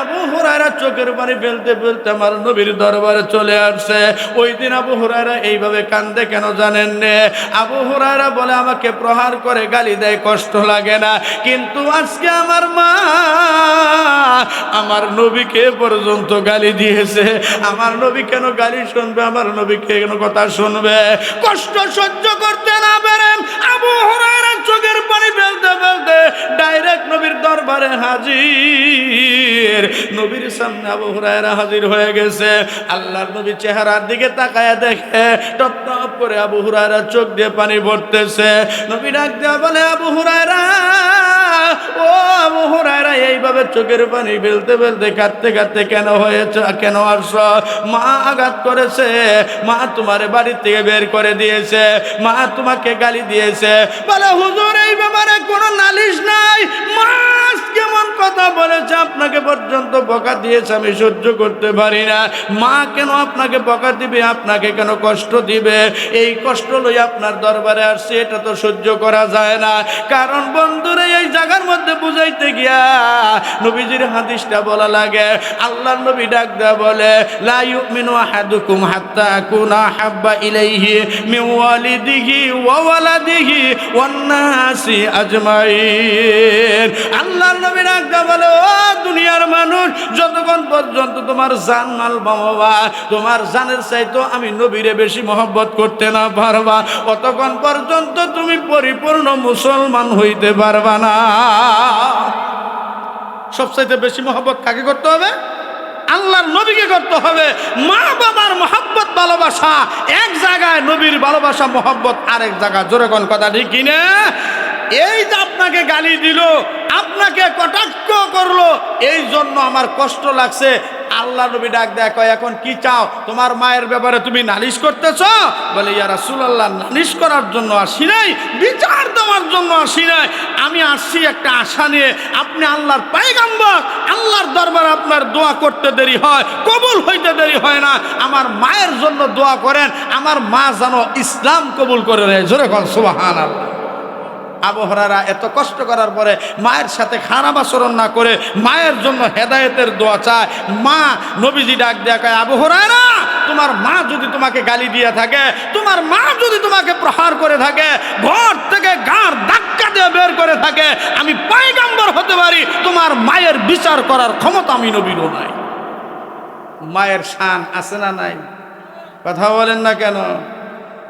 আবু হুরায়রা চোখের পানি ফেলতে ফেলতে আমার নবীর দরবারে চলে আসছে। ওই দিন আবু হুরায়রা এইভাবে কান্দে কেন জানেন নে? আবু হুরায়রা বলে, আমাকে প্রহার করে গালি দেয়, কষ্ট লাগে না, কিন্তু আজকে আমার মা আমার নবীকে পর্যন্ত গালি দিয়েছে। আমার নবী কেন গালি শুনবে? আমার নবীকে কেন কথা শুনবে? কষ্ট সহ্য করতে না পেরে আবু হুরায়রা চোখের পানি ফেলতে ফেলতে ডাইরেক্ট নবীর দরবারে হাজির। নবীর সামনে আবু হুরায়রা হাজির হয়ে গেছে। আল্লাহর নবী চেহারার দিকে তাকায় দেখে টপ টপ করে আবু হুরায়রা চোখ দিয়ে পানি পড়তেছে। নবী ডাক দিয়ে বলে, আবু হুরায়রা, ও আবু হুরায়রা, এইভাবে চোখের পানি ফেলতে ফেলতে কাঁদতে কাঁদতে কেন হয়েছে, কেন আসছো? মা আঘাত করেছে, মা তোমারে বাড়ি থেকে বের করে দিয়েছে, মা তোমাকে গালি দিয়েছে। বলে, হুজুর এই ব্যাপারে কোনো নালিশ নাই, মা কেমন কথা বলেছে, আপনাকে পর্যন্ত বকা দিয়েছে, আমি সহ্য করতে পারি না। মা কেন আপনাকে বকা দিবে, আপনাকে কেন কষ্ট দিবে? এই কষ্ট লই আপনার দরবারে আসছে, এটা তো সহ্য করা যায় না। কারণ বন্ধুরে এই জায়গার মধ্যে বুঝাইতে গিয়া নবীজির হাদিসটা বলা লাগে। আল্লাহর নবী ডাক দেয়া বলে, লা ইউমিনু আহাদুকুম হাত্তা আকুনা হাব্বা ইলাইহি মিন ওয়ালিদিহি ওয়া ওয়ালাদিহি ওয়ান নাসি আজমাইন। আল্লাহর নবী ডাক দেয়া বলে, ও দুনিয়ার মানুষ, যতক্ষণ পর্যন্ত তোমার জান মাল বাবা, তোমার জানের চাইতো আমি নবীরে বেশি মহব্বত করতে না পারবা, ততক্ষণ পর্যন্ত তুমি পরিপূর্ণ মুসলমান হইতে পারবা না। সবচাইতে বেশি মহব্বত কাকে করতে হবে? আল্লাহর নবীকে করতে হবে। মা বাবার মহব্বত ভালোবাসা এক জায়গায়, নবীর ভালোবাসা মহব্বত আরেক জায়গায়। জোরে কোন কথা ঠিক কিনা? এই যে আপনাকে গালি দিল, আপনাকে কটাক্ষ করলো, এই জন্য আমার কষ্ট লাগছে। আল্লাহ নবী ডাক দেয়, কয় এখন কি চাও? তোমার মায়ের ব্যাপারে তুমি নালিশ করতেছ? বলে, ইয়া রাসূলুল্লাহ, নালিশ করার জন্য আসি নাই, বিচার দেওয়ার জন্য আসি নাই, আমি আসছি একটা আশা নিয়ে। আপনি আল্লাহর পয়গম্বর, আল্লাহর দরবারে আপনার দোয়া করতে দেরি হয়, কবুল হইতে দেরি হয় না। আমার মায়ের জন্য দোয়া করেন, আমার মা যেন ইসলাম কবুল করে নেয়। জোরে কোন সুবহানাল্লাহ। আবু হুরায়রা এত কষ্ট করার পরে মায়ের সাথে খারাপ আচরণ না করে মায়ের জন্য হেদায়েতের দোয়া চায়। মা নবীজি ডাক দেয়া কয়, আবু হুরায়রা, তোমার মা যদি তোমাকে গালি দিয়ে থাকে, তোমার মা যদি তোমাকে প্রহার করে থাকে, ঘর থেকে গাঁর ধাক্কা দিয়ে বের করে থাকে, আমি পয়গম্বর হতে পারি, তোমার মায়ের বিচার করার ক্ষমতা আমি নবীরও নাই। মায়ের শান আছে না নাই? কথা বলেন না কেন?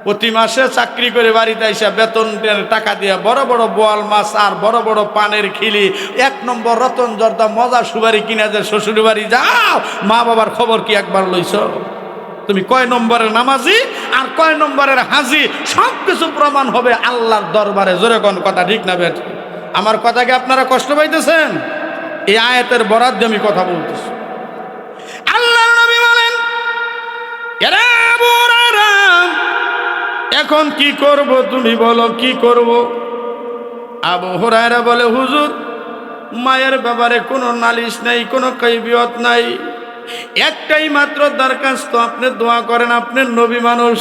প্রতি মাসে চাকরি করে বাড়িতে এসে বেতনের টাকা দিয়ে বড় বড় বোয়াল মাছ আর বড় বড় পানের খিলি, এক নম্বর রতন জর্দা মজা সুবারি কিনা যে শ্বশুর বাড়ি যাও, মা বাবার খবর কি একবার লইছ? তুমি কয় নম্বরের নামাজি আর কয় নম্বরের হাজি, সব কিছু প্রমাণ হবে আল্লাহর দরবারে। জোরে কোন কথা ঠিক না বেঠ? আমার কথাকে আপনারা কষ্ট পাইতেছেন? এই আয়াতের বরাত দিয়ে আমি কথা বলতেছি। আল্লাহর নবী বলেন, এরা আবু হুরায়রা, এখন কি করব? তুমি বলো কি করব? আবু হুরায়রা বলে, হুজুর, মায়ের ব্যাপারে কোনো নালিশ নাই, কোনো কৈফিয়ত নাই, একটাই মাত্র দরখাস্ত, আপনি দোয়া করেন, আপনি নবী মানুষ,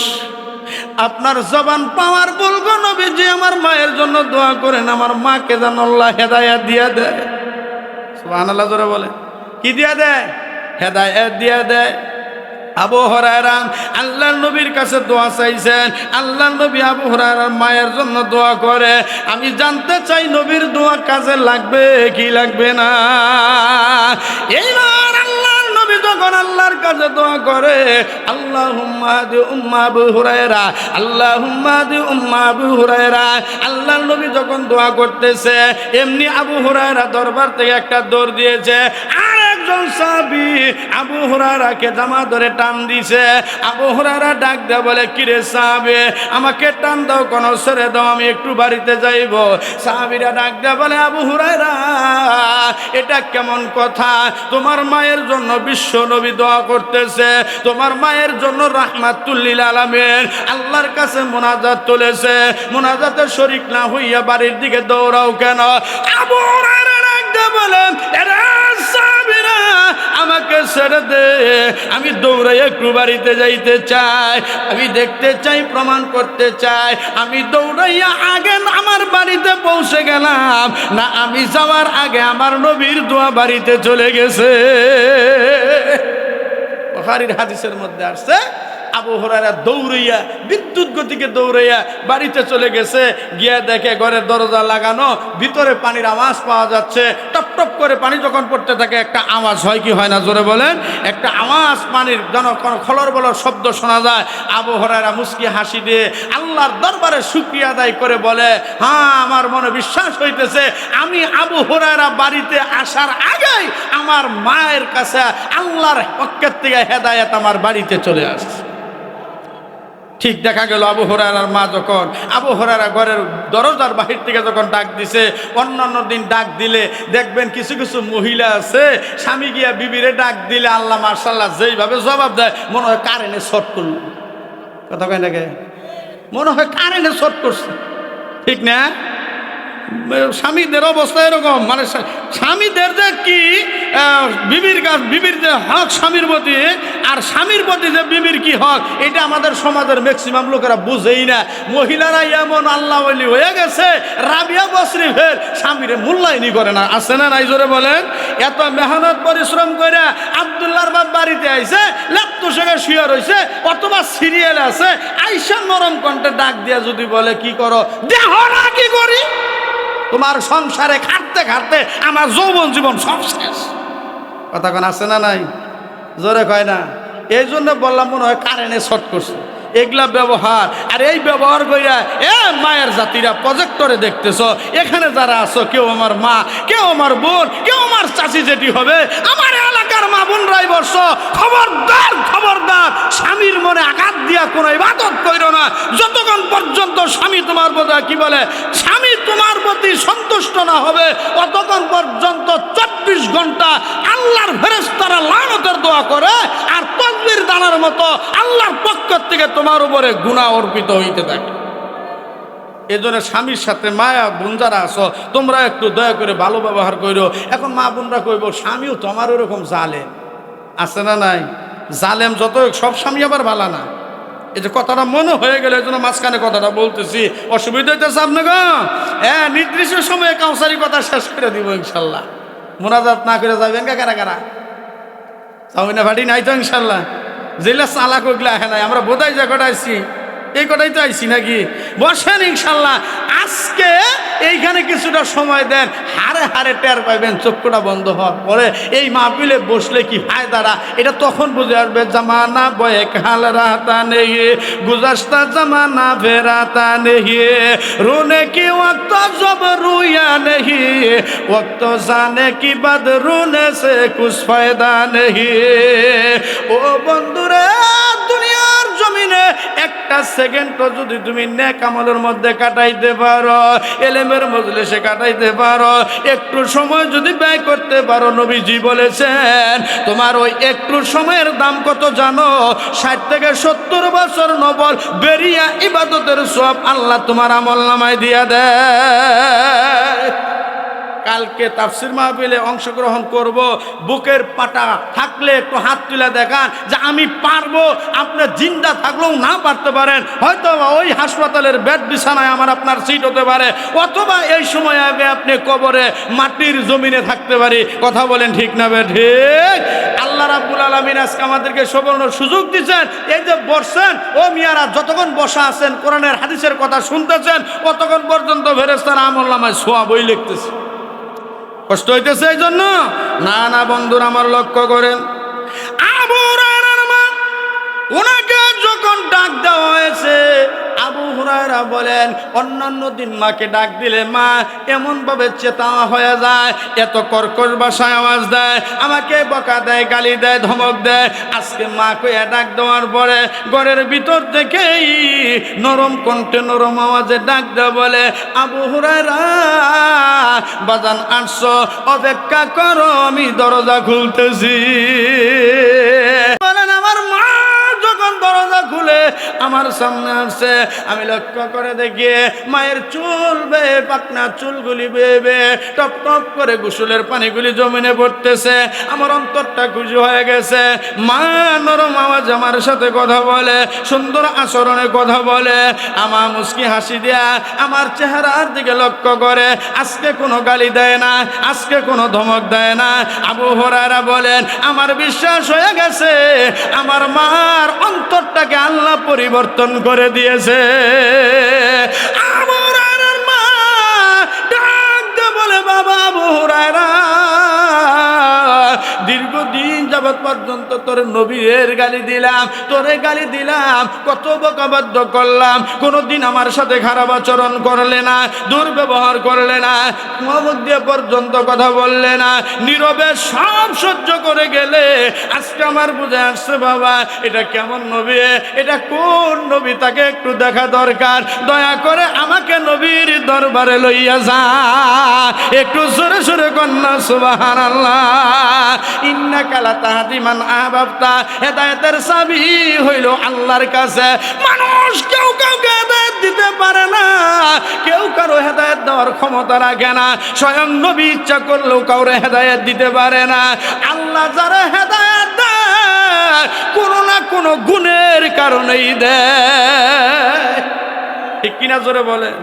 আপনার জবান পাওয়ার বলবো, নবীজি আমার মায়ের জন্য দোয়া করেন, আমার মাকে যেন আল্লাহ হেদায়েত দিয়া দেয়। সুবহানাল্লাহ জোরে বলে, কি দিয়া দেয়? হেদায়েত দিয়া দেয়। আবু হুরায়রা আল্লাহর নবীর কাছে দোয়া চাইছেন। আল্লাহর নবী আবু হুরায়রার মায়ের জন্য দোয়া করে। আমি জানতে চাই নবীর দোয়া কাজে লাগবে কি লাগবে না? এইবার আল্লাহর নবী যখন আল্লাহর কাছে দোয়া করে, আল্লাহুম্মা দি উম্মা আবু হুরায়রা, আল্লাহুম্মা দি উম্মা আবু হুরায়রা, আল্লাহর নবী যখন দোয়া করতেছে, এমনি আবু হুরায়রা দরবার থেকে একটা দৌড় দিয়েছে, একজন সাহাবী আবু হুরায়রাকে জামা ধরে টান দিছে। আবু হুরায়রা ডাক দেয়া বলে, কিরে সাহাবী, আমাকে টান দাও, কোন ছেড়ে দাও, আমি একটু বাড়িতে যাইব। সাহাবীরা ডাক দেয়া বলে, আবু হুরায়রা, এটা কেমন কথা? তোমার মায়ের জন্য বিশ্ব নবী দোয়া করতেছে, তোমার মায়ের জন্য রাহমাতুল লিল আলামিন আল্লাহর কাছে মুনাজাত তুলেছে, মুনাজাতে শরীক না হইয়া বাড়ির দিকে দৌড়াও কেন? আবু হুরায়রা ডাক দেয়া বলেন, আমাকে ছেড়ে দে, আমি দৌড়াই একটু বাড়িতে যাইতে চাই, আমি দেখতে চাই, প্রমাণ করতে চাই আমি দৌড়াইয়া আগে আমার বাড়িতে পৌঁছে গেলাম না আমি যাওয়ার আগে আমার নবীর দোয়া বাড়িতে চলে গেছে। বুখারীর হাদিসের মধ্যে আসছে, আবু হুরায়রা দৌড়াইয়া বিদ্যুৎ গতিকে দৌড়াইয়া বাড়িতে চলে গেছে। গিয়া দেখে ঘরের দরজা লাগানো, ভিতরে পানির আওয়াজ পাওয়া যাচ্ছে, টপ টপ করে পানি যখন পড়তে থাকে একটা আওয়াজ হয় কি হয় না, জোরে বলেন? একটা আওয়াজ, পানির যেন কোনো খলর বলর শব্দ শোনা যায়। আবু হুরায়রা মুস্কি হাসি দিয়ে আল্লাহর দরবারে শুকরিয়া আদায় করে বলে, হ্যাঁ, আমার মনে বিশ্বাস হইতেছে আমি আবু হুরায়রা বাড়িতে আসার আগেই আমার মায়ের কাছে আল্লাহর পক্ষের থেকে হেদায়েত আমার বাড়িতে চলে আসছে। ঠিক দেখা গেল আবু হুরায়রার মা যখন আবু হুরায়রা ঘরের দরজার বাহির থেকে যখন ডাক দিছে, অন্যান্য দিন ডাক দিলে দেখবেন কিছু কিছু মহিলা আছে স্বামী গিয়া বিবিরে ডাক দিলে আল্লাহ মাশাআল্লাহ যেইভাবে জবাব দেয় মনে হয় কারেন্টে শর্ট করল। কথা কয় নাকি? মনে হয় কারেন্টে শর্ট করছে, ঠিক না? স্বামীদের অবস্থা এরকম, মানে স্বামীদের যে কি বিবির কাজ, বিবির যে হক স্বামীর প্রতি আর স্বামীর প্রতি যে বিবির কি হক, এটা আমাদের সমাজের ম্যাক্সিমাম লোকেরা বুঝেই না। মহিলারা এমন আল্লাহ ওয়ালি হয়ে গেছে, রাবিয়া বশরিফের স্বামীরে মূল্যায়নই করে না। আছে না নাই, জোরে বলেন? এত মেহনত পরিশ্রম করে আব্দুল্লাহর বাপ বাড়িতে আইছে, লেপ্ত সেগে শুয়ে রয়েছে, অথবা সিরিয়াল আছে, আইসা নরম কণ্ঠে ডাক দিয়া যদি বলে, কি করো? দেহ না, কি করি? তোমার সংসারে খাটতে খাটতে আমার যৌবন জীবন সব শেষ। কথা কোন আছে না নাই, জোরে কয় না? এই জন্য বললাম মনে হয় কারেন্টে শর্ট করছে। এগুলা ব্যবহার, আর এই ব্যবহার কইরা মায়ের জাতিরা প্রজেক্টরে দেখতেছ, এখানে যারা আছো, কেউ আমার মা, কেউ আমার বোন, কেউ আমার চাচি যেটি হবে, আমার এলাকার মা বোনরাই বর্ষ, খবরদার খবরদার, স্বামীর মনে আঘাত দিয়া কোনো ইবাদত কইরো না যতক্ষণ পর্যন্ত স্বামী তোমার প্রতি কি বলে, স্বামী তোমার প্রতি সন্তুষ্ট না হবে ততক্ষণ পর্যন্ত 24 ঘন্টা আল্লাহর ফেরেশতারা লানতের দোয়া করে, আর তকবীর দানার মতো আল্লাহর পক্ষ থেকে তোমার উপরে গুনাহ অর্পিত হইতে থাকে। এজন্য স্বামীর সাথে মায়া বোন যারা আছো, তোমরা একটু দয়া করে ভালো ব্যবহার করো। এখন মা বোনরা কইব, স্বামীও তোমার ওরকম জালেম, আছে না নাই? জালেম যত, সব স্বামী আবার ভালো না। এই যে কথাটা মনে হয়ে গেল, এই জন্য মাঝখানে কথাটা বলতেছি, অসুবিধা হইতেছে আপনাকে? নির্দিষ্ট সময়ে কাউসারি কথা শেষ করে দিব ইনশাল্লাহ। মোনাজাত না করে যাবেন কারা কারা? চাউমিনা ফাটি নাই তো ইনশাল্লাহ? যেগুলা চালাক ওগুলা হ্যাঁ নাই, আমরা বোধাই যে কটা আইসি, এই কটাই তো আইসি নাকি? বসেন ইনশাল্লাহ। আজকে এইখানে কিছুটা সময় দেন, হারে হারে টের পাইবেন চক্ষুটা বন্ধ হওয়ার পরে এই মাহফিলে বসলে কি ফায়দাটা, এটা তখন বুঝে আসবে। জামানা বয়ে কাল রাতা নেই, গুজাস্তা জামানা ফেরাতা নেই, রুনে কি ওয়াক্ত জব রুয়া নেই, ওয়াক্ত জানে কি বাদ রুনে সে কুছ ফায়দা নেই। ও বন্ধুরে, দুনিয়ার জমিনে একটা সেকেন্ডও যদি তুমি নেক আমলের মধ্যে কাটাইতে পারো, এলেমের মজলিসে কাটাইতে পারো, একটু সময় যদি ব্যয় করতে পারো, নবীজি বলেছেন তোমার ওই একটু সময়ের দাম কত জানো? 60 থেকে 70 বছর নবল বেরিয়া ইবাদতের সব আল্লাহ তোমার আমলনামায় দিয়া দেয়। কালকে তাফসির মাহফিলে অংশগ্রহণ করব, বুকের পাটা থাকলে একটু হাত তুলে দেখান যে আমি পারবো। আপনি জিন্দা থাকলেও না পারতে পারেন, হয়তো ওই হাসপাতালের বেড বিছানায় আমার আপনার সিট হতে পারে, অথবা এই সময় আগে আপনি কবরে মাটির জমিনে থাকতে পারি। কথা বলেন ঠিক না বে ঠিক? আল্লাহ রাব্বুল আলামিন আজকে আমাদেরকে সুবর্ণ সুযোগ দিচ্ছেন। এই যে বসছেন, ও মিয়ারা যতক্ষণ বসা আছেন কোরআনের হাদিসের কথা শুনতেছেন, ততক্ষণ পর্যন্ত ফেরেশতারা আমলনামায় সওয়াবই লিখতেছে। কষ্ট হইতেছে এই জন্য না? না বন্ধুরা আমার, লক্ষ্য করেন, আবু হুরায়রার মা, ওনাকে যখন ডাক দেওয়া হয়েছে, আবু হুরায়রা হুরায়রা বলেন অন্যান্য দিন মাকে ডাক দিলে মা এমনভাবে চেতাওয়া হয়ে যায়, এত কর্কশ ভাষায় আওয়াজ দেয়, আমাকে বকা দেয়, গালি দেয়, ধমক দেয়। আজকে মা কইয়া ডাক দেওয়ার পরে ঘরের ভিতর থেকেই নরম কণ্ঠে নরম আওয়াজে ডাক দেয়, বলে আবু হুরায়রা বাজান আসছো, অপেক্ষা করো, আমি দরজা খুলতেছি। বলেন আমার মা যখন দরজা খুলে আমার সামনে আসছে, আমি লক্ষ্য করে দেখি মায়ের চুল বেয়ে পাকনা চুলগুলি বেয়ে বেয়ে টপ টপ করে গোসলের পানিগুলি জমিনে পড়তেছে। আমার অন্তরটা খুশি হয়ে গেছে। মা নরম আওয়াজ আমার সাথে কথা বলে, সুন্দর আচরণে কথা বলে, আমার মুস্কি হাসি দেয়া আমার চেহারার দিকে লক্ষ্য করে। আজকে কোনো গালি দেয় না, আজকে কোনো ধমক দেয় না। আবু হুরায়রা বলেন আমার বিশ্বাস হয়ে গেছে আমার মার অন্তরটাকে আল্লাহ পরিবর্তন করে দিয়েছে। আমার মা ডাক দিয়ে বলে বাবা আবু হুরায়রা, দীর্ঘদিন যাবৎ পর্যন্ত তোর নবীর গালি দিলাম, তোরে গালি দিলাম, কত বকাবাদ্য করলাম, কোনোদিন আমার সাথে খারাপ আচরণ করলে না, দুর্ব্যবহার করলে না, মুখ দিয়ে পর্যন্ত কথা বললে না, নীরবে সব সহ্য করে গেলে। আজকে আমার বুঝে আসছে বাবা এটা কেমন নবী, এটা কোন নবী, তাকে একটু দেখা দরকার। দয়া করে আমাকে নবীর দরবারে লইয়া যা। একটু জোরে জোরে কন্যা সুবহানাল্লাহ। ইন্নাকা লাতাহদি মান আহবাবতা, হেদায়েতের চাবি হইল আল্লাহর কাছে। মানুষ কেউ কাউকে হেদায়েত দিতে পারে না, কেউ কারো হেদায়েত দেওয়ার ক্ষমতা রাখে না। স্বয়ং নবী ইচ্ছা করলেও কাউরে হেদায়েত দিতে পারে না। আল্লাহ যারা হেদায়েত দেয় কোনো না কোনো গুণের কারণেই দেয়, ঠিক কিনা জোরে বলেন?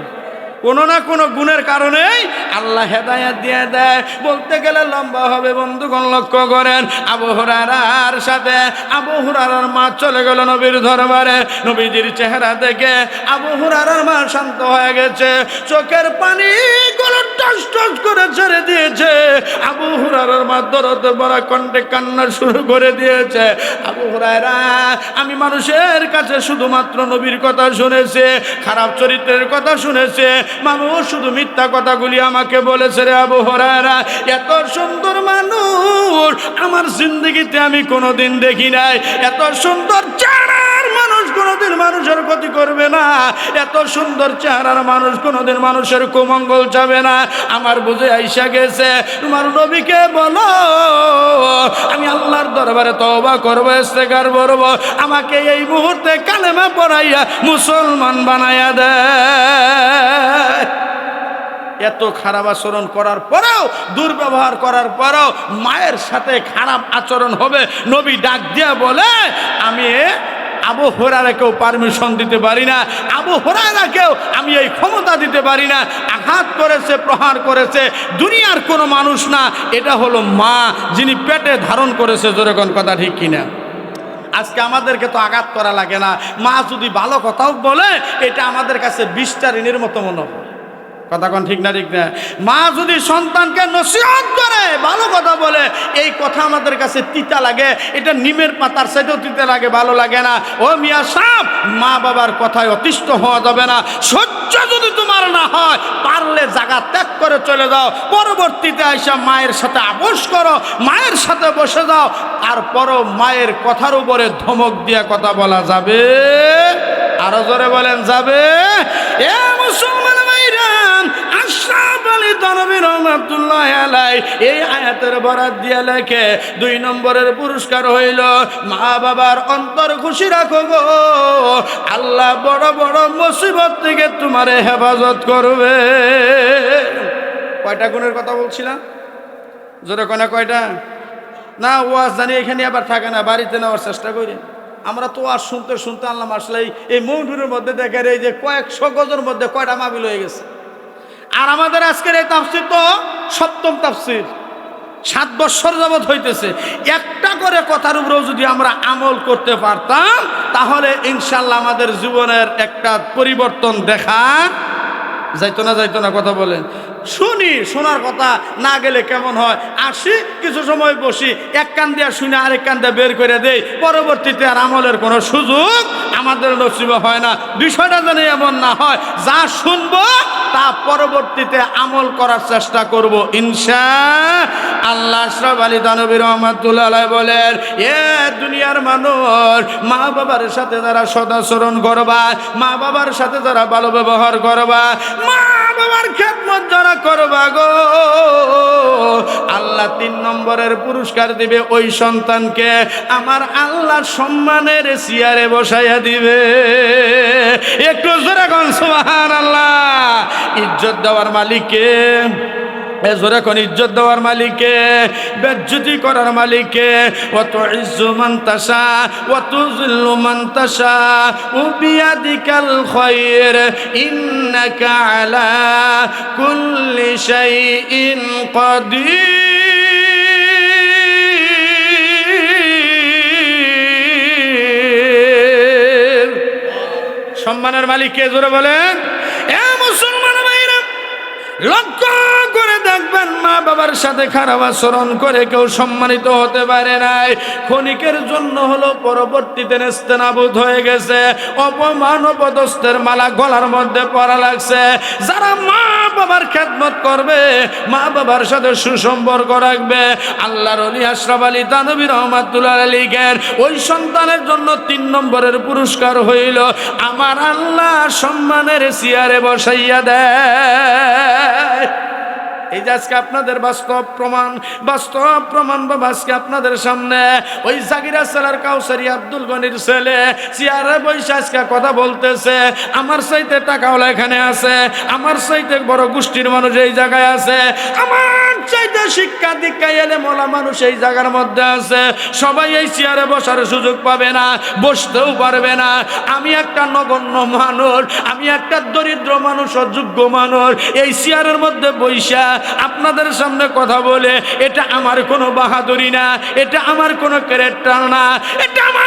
কোনো না কোনো গুণের কারণেই আল্লাহ হেদায়েত দিয়ে দেয়। বলতে গেলে লম্বা হবে, বন্ধুগণ লক্ষ্য করেন। আবু হুরায়রার সাথে আবু হুরায়রার মা চলে গেল নবীর দরবারে। নবীজির চেহারা দেখে আবু হুরায়রার মা শান্ত হয়ে গেছে, চোখের পানি গুলো টস টস করে ছেড়ে দিয়েছে। আবু হুরায়রার মা দরদে ভরা কণ্ঠে কান্না শুরু করে দিয়েছে। আবু হুরায়রা, আমি মানুষের কাছে শুধুমাত্র নবীর কথা শুনেছি, খারাপ চরিত্রের কথা শুনেছি, মানুষ শুধু মিথ্যা কথাগুলি আমাকে বলেছে রে আবু হুরায়রা। এত সুন্দর মানুষ আমার জিন্দগিতে আমি কোনোদিন দেখি নাই। এত সুন্দর চেহারার মানুষ কোনোদিন মানুষের ক্ষতি করবে না, এত সুন্দর চেহারার মানুষ কোনোদিন মানুষের কুমঙ্গল চাবে না। আমার বুঝে আইসা গেছে, তোমার নবীকে বলো আমি আল্লাহর দরবারে তওবা করবো, ইস্তেগফার করব, আমাকে এই মুহূর্তে কালেমা পড়াইয়া মুসলমান বানাইয়া দেয়। এত খারাপ আচরণ করার পরেও, দুর্ব্যবহার করার পরেও মায়ের সাথে খারাপ আচরণ হবে। নবী ডাক দিয়া বলে আমি আবু হুরায়রাকেও পারমিশন দিতে পারি না, আবু হুরায়রাকেও আমি এই ক্ষমতা দিতে পারি না। আঘাত করেছে, প্রহার করেছে দুনিয়ার কোনো মানুষ না, এটা হলো মা যিনি পেটে ধারণ করেছে। যেরকম কথা ঠিক কিনা? আজকে আমাদেরকে তো আঘাত করা লাগে না, মা যদি ভালো কথাও বলে এটা আমাদের কাছে 20টা ঋণের মতো মনে হয়। কথা কোন ঠিক না? ঠিক না? মা যদি সন্তানকে নসিহত করে, ভালো কথা বলে, এই কথা আমাদের কাছে তিতা লাগে, এটা নিমের পাতার সাথেও তিতা লাগে, ভালো লাগে না। ও মিয়া সাহেব, মা বাবার কথায় অতিষ্ঠ হওয়া যাবে না। সহ্য যদি তোমার না হয়, পারলে জায়গা ত্যাগ করে চলে যাও, পরবর্তীতে আইসা মায়ের সাথে আপোষ করো, মায়ের সাথে বসে যাও। তারপরও মায়ের কথার উপরে ধমক দিয়া কথা বলা যাবে? আরো জোরে বলেন যাবে? এ মুসলমান আশরাফ আলী থানভী রহমাতুল্লাহ আলাইহি এই আয়াতের বরাত দিয়ে লেখে 2 নম্বরের পুরস্কার হইল মা বাবার অন্তর খুশি রাখো গো, আল্লাহ বড় বড় মুসিবত থেকে তোমারে হেফাজত করবে। কয়টা গুণের কথা বলছিলাম? জোরে কোনা কয়টা? না ওয়াজ জানি এখানে আবার থাকে না, বাড়িতে নেওয়ার চেষ্টা করি। আমরা তো ওয়াজ শুনতে শুনতে আল্লাহ মাসলাই এই মৌধুরের মধ্যে দেখে এই যে কয়েকশো গজের মধ্যে কয়টা মাহফিল হয়ে গেছে। আর আমাদের আজকের এই তাফসীর তো 7ম তাফসীর, 7 বছর যাবৎ হইতেছে। একটা করে কথার উপরেও যদি আমরা আমল করতে পারতাম তাহলে ইনশাল্লাহ আমাদের জীবনের একটা পরিবর্তন দেখা যাইতো না? যাইতো না? কথা বলেন। শুনি, শোনার কথা না গেলে কেমন হয়, আসি কিছু সময় বসি, এক কান দিয়া শুনে আরেক কান দিয়ে বের করে দেই, পরবর্তীতে আর আমলের কোনো সুযোগ আমাদের নসিবে হয় না। বিষয়টা যেন এমন না হয়, যা শুনবো তা পরবর্তীতে আমল করার চেষ্টা করব ইনশাআল্লাহ। আশরাফ আলী থানভী রহমাতুল্লাহ আলাইহি বলেন, এ দুনিয়ার মানুষ, মা বাবার সাথে যারা সদাচরণ করবা, মা বাবার সাথে যারা ভালো ব্যবহার করবা, মা বাবার খেদমত যারা করবা গো, আল্লাহ ৩ নম্বরের পুরস্কার দিবে ওই সন্তানকে, আমার আল্লাহ সম্মানের চেয়ারে বসাইয়া দিবে। একটু জোরে কোন সুবহানাল্লাহ। ইজ্জত দেওয়ার মালিককে, জোরে কোন ইজ্জত দেওয়ার মালিককে, বেজ্জতি করার মালিককে। ওয়া তুইজ্জু মান তাশা ওয়া তুযিল্লু মান তাশা ওয়া বিয়াদিকাল খায়র ইন্নাকা আলা কুল্লি শাইইন কাদির। সম্মানের মালিককে জোরে বলেন। এ মুসলমান ভাইরা, লক্ষ্য করে দেখবেন, মা বাবার সাথে খারাপ আচরণ করে কেউ সম্মানিত হতে পারে নাই। ক্ষণিকের জন্য হলো পরবর্তীতে নেস্তেনাবুদ হয়ে গেছে, অপমান অপদস্থের মালা গলার মধ্যে পড়া লাগছে। যারা মা বাবার খেদমত করবে, মা বাবার সাথে সুসম্পর্ক রাখবে, আল্লাহর ওলি আশরাফ আলী থানভী রহমাতুল্লাহ আলাইহি ওই সন্তানের জন্য ৩ নম্বরের পুরস্কার হইল, আমার আল্লাহ সম্মানের চেয়ারে বসাইয়া দেয়। এই যে আজকে আপনাদের বাস্তব প্রমাণ বাবা, আজকে আপনাদের সামনে ওই জাগিরা সেলার কাউসারি আব্দুল গনির ছেলে চেয়ারে বসে আজকে কথা বলতেছে, আমার চাইতে টাকাওয়ালা এখানে আছে, আমার চাইতে বড় গোষ্ঠীর মানুষ এই জায়গায় আছে, আমার চাইতে শিক্ষা দীক্ষা এলে মোলা মানুষ এই জায়গার মধ্যে আছে। সবাই এই চেয়ারে বসার সুযোগ পাবে না, বসতেও পারবে না। আমি একটা নগণ্য মানুষ, আমি একটা দরিদ্র মানুষ, অযোগ্য মানুষ, এই চেয়ারের মধ্যে বইসা আপনাদের সামনে কথা বলে, এটা আমার কোনো বাহাদুরি না, এটা আমার কোনো ক্যারেক্টার না, এটা আমার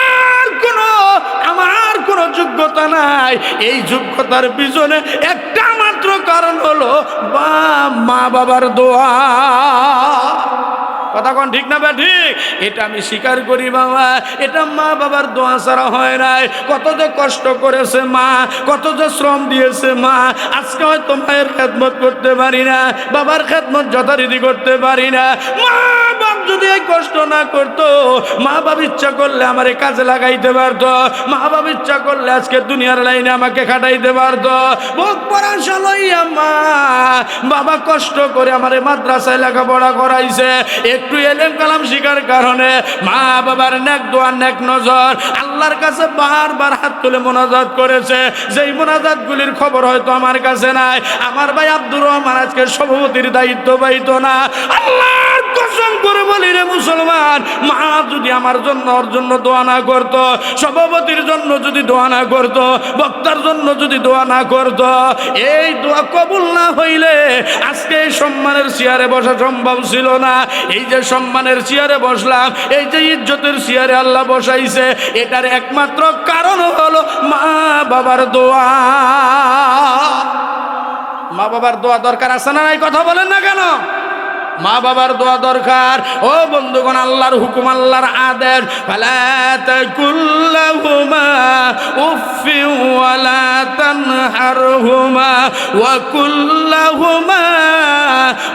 কোনো যোগ্যতা নাই। এই যোগ্যতার পিছনে একটা মাত্র কারণ হলো মা বাবার দোয়া। কথা কোন ঠিক না বে ঠিক? এটা আমি স্বীকার করি বাবা, এটা মা বাবার দোয়া ছাড়া হয় নাই। কত যে কষ্ট করেছে মা, কত যে শ্রম দিয়েছে মা। আজকে হয়তো মায়ের খেদমত করতে পারি না, বাবার খেদমত যথারীতি করতে পারি না। মা বাপ যদি এই কষ্ট না করতো, মা বাপ ইচ্ছা করলে আমারে কাজে লাগাইতে পারতো, মা বাপ ইচ্ছা করলে আজকে দুনিয়ার লাইনে আমাকে খাটাইতে পারতো। বুক পড়াশা লইয়া মা বাবা কষ্ট করে আমারে মাদ্রাসায় লেখাপড়া করাইছে। একটু এলেম কালাম শিকার কারণে মা বাবার নেক দোয়া নেক নজর আল্লাহর কাছে বারবার হাত তুলে মোনাজাত করেছে। যেই মোনাজাতগুলির খবর হয়তো আমার কাছে নাই। আমার ভাই আব্দুর রহমান আজকে সভাপতির দায়িত্ব পাইতো না। আল্লাহর কসম করে বলি রে মুসলমান, মা যদি আমার জন্য ওর জন্য দোয়া না করতো, সভাপতির জন্য যদি দোয়া না করতো, বক্তার জন্য যদি দোয়া না করতো, এই দোয়া কবুল না হইলে আজকে এই সম্মানের চেয়ারে বসা সম্ভব ছিল না। এই যে সম্মানের চেয়ারে বসলাম, এই যে ইজ্জতের চেয়ারে আল্লাহ বসাইছে, এটার একমাত্র কারণ হলো মা বাবার দোয়া। মা বাবার দোয়া দরকার আছে না নাই? কথা বলেন না কেন? মা বাবার দোয়া দরকার। ও বন্ধুগণ, আল্লাহর হুকুম, আল্লাহর আদেশ, ফালা তাকুল্লাহুমা উফফি ওয়ালা তানহারহুমা ওয়া কুল্লাহুমা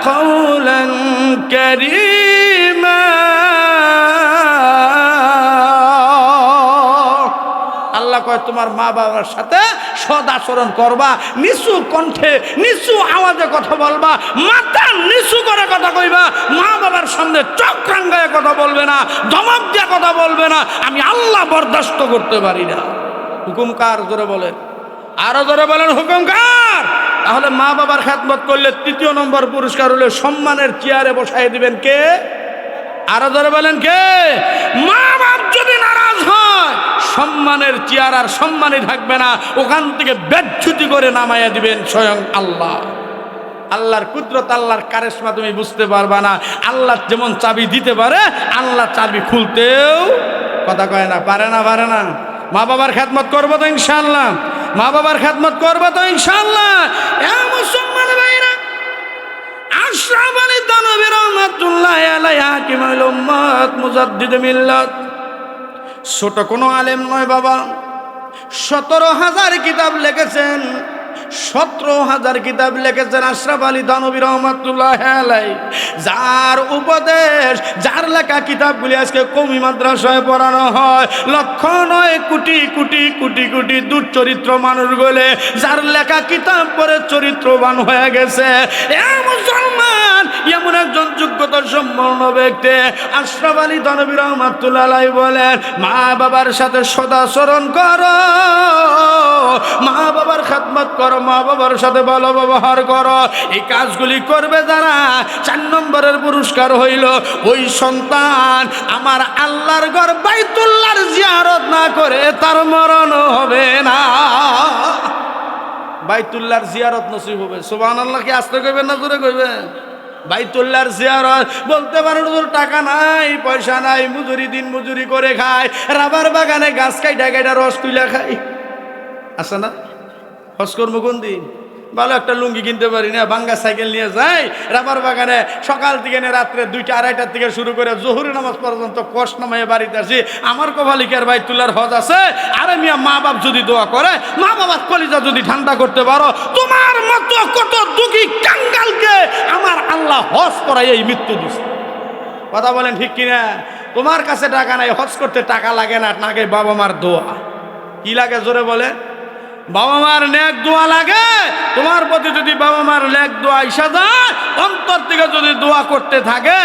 কাওলান কারীমা। আল্লাহ কয় তোমার মা বাবার সাথে সদ আচরণ করবা, নিচু কণ্ঠে নিচু আওয়াজে কথা বলবা, মাথা নিচু করে কথা কইবা, মা বাবার সামনে চোখ রাঙ্গায় কথা বলবে না, ধমক দিয়ে কথা বলবে না। আমি আল্লাহ বরদাস্ত করতে পারি না। হুকুম কার? জোরে বলেন, আরো জোরে বলেন, হুকুম কার? তাহলে মা বাবার খেদমত করলে ৩য় নম্বর পুরস্কার হলে সম্মানের চেয়ারে বসাই দিবেন কে? আরো জোরে বলেন কে? মা বাপ যদি নারাজ হয়, সম্মানের চেয়ার আর সম্মানই থাকবে না, ওখান থেকে বেজ্জতি করে নামাইয়া দিবেন স্বয়ং আল্লাহ। আল্লাহর কুদরত, আল্লাহর কারিশমা তুমি বুঝতে পারবা না। আল্লাহ যেমন চাবি দিতে পারে, আল্লাহ চাবি খুলতেও কথা কয় না, পারে না, পারে না। মা বাবার খেদমত করবো তো ইনশাআল্লাহ, মা বাবার খেদমত করবো তো ইনশাআল্লাহ। মুসলমান ভাইরা, রহমাতুল্লাহ আলাইহি হাকিমুল উম্মাত মুজাদ্দিদ মিল্লাত। ছোট কোনো আলেম নয় বাবা। 17,000 কিতাব লিখেছেন, 17,000 কিতাব লিখেছেন আশরাফ আলী থানভী রহমাতুল্লাহ আলাইহি। যার উপদেশ, যার লেখা কিতাবগুলি আজকে কওমি মাদ্রাসায় পড়ানো হয়। লক্ষ নয় কোটি কোটি কোটি কোটি দুর্চরিত্র মানুষ বলে যার লেখা কিতাব পড়ে চরিত্রবান হয়ে গেছে। এ মুসলমান, এমন একজন যোগ্যতা সম্পন্ন ব্যক্তি আশরাফ আলী থানভী রহমাতুল্লাহ আলাইহি বলেন, মা বাবার সাথে সদাচরণ করো, মা বাবার খেদমত করো, মা বাবার সাথে ভালো ব্যবহার করো। এই কাজগুলি করবে যারা, 4 নম্বরের পুরস্কার হইল ওই সন্তান আমার আল্লাহর ঘর বাইতুল্লাহর জিয়ারত না করে তার মরণ হবে না। বাইতুল্লাহর জিয়ারত নসিব হবে। সুবহানাল্লাহ। কি আস্তে কইবেন না জোরে কইবেন? বাইতুল্লাহর জিয়ারত। বলতে পারেন ওর টাকা নাই, পয়সা নাই, মজুরি দিন মজুরি করে খায়, রাবার বাগানে গাছ কাইটা কাইটা রস তুইলা খায়। আছে না? হজ কর্ম কোন দিন? ভালো একটা লুঙ্গি কিনতে পারি না, ভাঙ্গা সাইকেল নিয়ে যাই রাবার বাগানে, সকাল থেকে নিয়ে রাত্রে 2টা 2:30টার থেকে শুরু করে জোহরি নামাজ পর্যন্ত কষ্ট নামাইয়ে বাড়িতে আসি। আমার কপালিকার বাইতুল্লাহর হজ আছে। আরে মিয়া, মা বাপ যদি দোয়া করে, মা বাবার কলিজা যদি ঠান্ডা করতে পারো, তোমার মতো কত দুঃখী কাঙ্গালকে আমার আল্লাহ হজ করাই এই মৃত্যু দিচ্ছে। কথা বলেন ঠিক কিনা? তোমার কাছে টাকা নাই, হজ করতে টাকা লাগে না, লাগে বাবা মার দোয়া। কি লাগে জোরে বলে? বাবা মার নেক দোয়া লাগে। তোমার প্রতি যদি বাবা মার নেক দোয়া ইসা যায়, অন্তর থেকে যদি দোয়া করতে থাকে,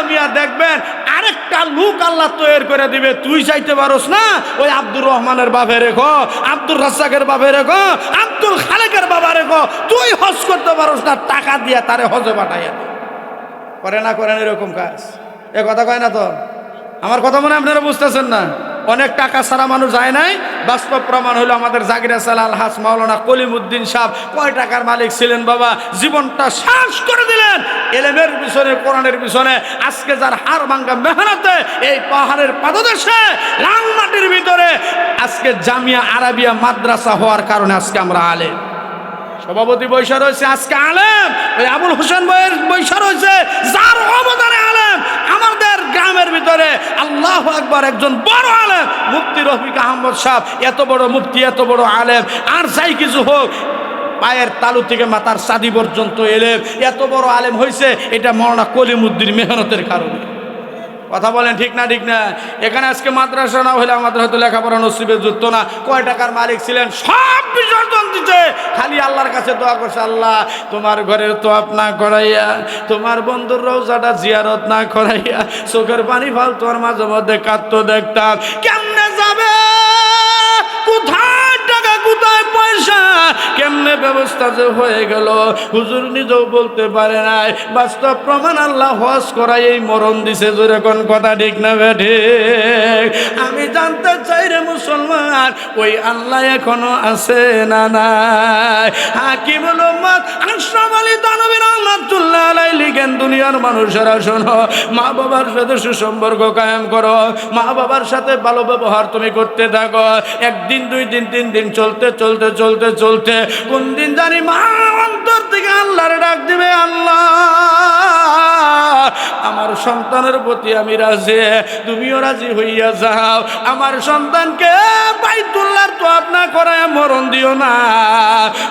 মিয়া দেখবেন আরেকটা লোক আল্লাহ তৈরি করে দিবে। তুই চাইতে পারোস না, ওই আব্দুর রহমানের বাপে রেখো, আব্দুর রাজ্জাকের বাপে রেখো, আব্দুল খালেকের বাবা রেখো, তুই হজ করতে পারোস না, টাকা দিয়ে তারে হজে পাঠাইয়া করে না করেন এরকম কাজ। এ কথা কয় না তো? আমার কথা মনে আপনারা বুঝতেছেন না? অনেক টাকা ছাড়া মানুষ যায় নাই। বাস্তব প্রমাণ হলো আমাদের জাগিরা সালাল হাস মাওলানা কলিমুদ্দিন সাহেব কয় টাকার মালিক ছিলেন বাবা, জীবনটা শেষ করে দিলেন এলেমের পিছনে, কোরআনের পিছনে। আজকে যার হাড় ভাঙ্গা মেহনতে এই পাহাড়ের পাদদেশে লাল মাটির ভিতরে আজকে জামিয়া আরাবিয়া মাদ্রাসা হওয়ার কারণে আজকে আমরা আলেম। সভাপতি বৈশা রয়েছে আজকে আলেম, ওই আবুল হোসেন বইয়ের বৈশা রয়েছে, যার অবদানে আলেম আমাদের গ্রামের ভিতরে। আল্লাহু আকবার, একজন বড় আলেম মুফতি রফিক আহমদ সাহেব, এত বড় মুফতি, এত বড় আলেম। আর যাই কিছু হোক, পায়ের তালু থেকে মাথার চাঁদি পর্যন্ত এলেম, এত বড় আলেম হয়েছে এটা মাওলানা কলিমুদ্দিন মেহনতের কারণে। কথা বলেন ঠিক না? ঠিক না? এখানে আজকে মাদ্রাসা না হলে আমাদের হয়তো লেখাপড়া নসিবে যুক্ত না। কয় টাকার মালিক ছিলেন, সব বিসর্জন দিতে খালি আল্লাহর কাছে দোয়া করছে, আল্লাহ তোমার ঘরের তোয়াফ না করাইয়া, তোমার বন্ধুর রওজাটা জিয়ারত না করাইয়া, চোখের পানি ফালতোর মাঝে মধ্যে কাঁদতো দেখতাম। কেমনে যাবে, কোথায় টাকা, কোথায় পয়সা, কেমনে ব্যবস্থা যে হয়ে গেল হুজুর নিজেও বলতে পারে নাই। বাস্তব প্রমাণ আল্লাহ হজ করাই এই মরণ দিছে। জোরে কোন কথা ঠিক না বেঠে? আমি জানতে চাই রে মুসলমান, ওই আল্লাহ এখনো আছে না নাই? হাকিমুল উম্মাত আশরাফ আলী থানভী রহমাতুল্লাহ আলাইহি লিখেন, দুনিয়ার মানুষেরা শোনো, মা বাবার সাথে সুসম্পর্ক কায়েম করো, মা বাবার সাথে ভালো ব্যবহার তুমি করতে থাকো। একদিন, 2 দিন, 3 দিন চলতে চলতে চলতে চলতে কোন দিন জানি মা অন্তর থেকে আল্লাহর ডাক দিবে, আল্লাহ আমার সন্তানের প্রতি আমি রাজি, তুমিও রাজি হইয়া যাও। আমার সন্তানকে বাইতুল্লাহর তোয়াফ না করায় মরণ দিও না।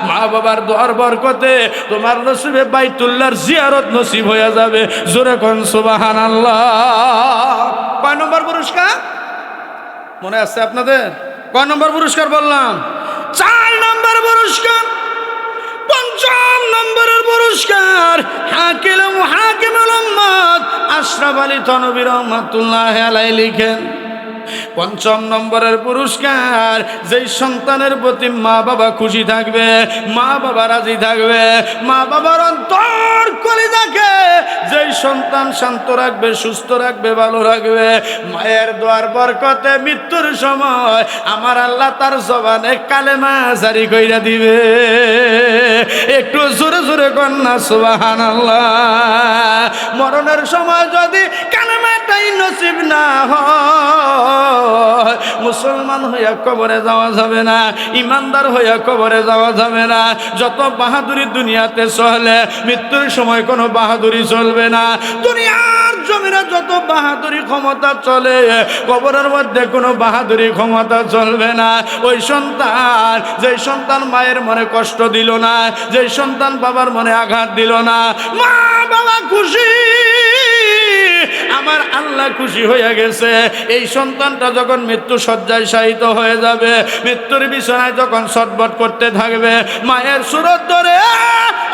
মা বাবার দোয়ার বরকতে তোমার নসিবে বাইতুল্লাহর জিয়ারত নসিব হয়ে যাবে। জোরে কোন সুবহানাল্লাহ। কয় নম্বর পুরস্কার মনে আছে আপনাদের? কয় নম্বর পুরস্কার বললাম? 4 নম্বর পুরস্কার। 5ম নম্বরের পুরস্কার হাকিমুল উম্মাত আশরাফ আলী থানভী রহমাতুল্লাহ আলাইহি লিখেন, 5ম নম্বরের পুরস্কার, যেই সন্তানের প্রতি মা বাবা খুশি থাকবে, মা বাবা রাজি থাকবে, মা বাবার অন্তর কলিজাকে যেই সন্তান শান্ত রাখবে, সুস্থ রাখবে, ভালো রাখবে, মায়ের দোয়ার বরকতে মৃত্যুর সময় আমার আল্লাহ তার জবানে কালেমা জারি কইরা দিবে। একটু জোরে জোরে কন্যা সুবহানাল্লাহ। মরণের সময় যদি কালেমাটাই নসিব না হয়, মুসলমান হইয়া কবরে যাওয়া যাবে না, ইমানদার হইয়া কবরে যাওয়া যাবে না। যত বাহাদুরি দুনিয়াতে চলে, মৃত্যুর সময় কোনো বাহাদুরি চলবে না। দুনিয়ার জমিনে যত বাহাদুরি ক্ষমতা চলে, কবরের মধ্যে কোনো বাহাদুরি ক্ষমতা চলবে না। ওই সন্তান, যে সন্তান মায়ের মনে কষ্ট দিল না, যে সন্তান বাবার মনে আঘাত দিল না, মা বাবা খুশি, আমার আল্লাহ খুশি হয়ে গেছে। এই সন্তানটা যখন মৃত্যু শয্যায় শায়িত হয়ে যাবে, মৃত্যুর বিছানায় যখন ছটফট করতে থাকবে, মায়ের সুরত ধরে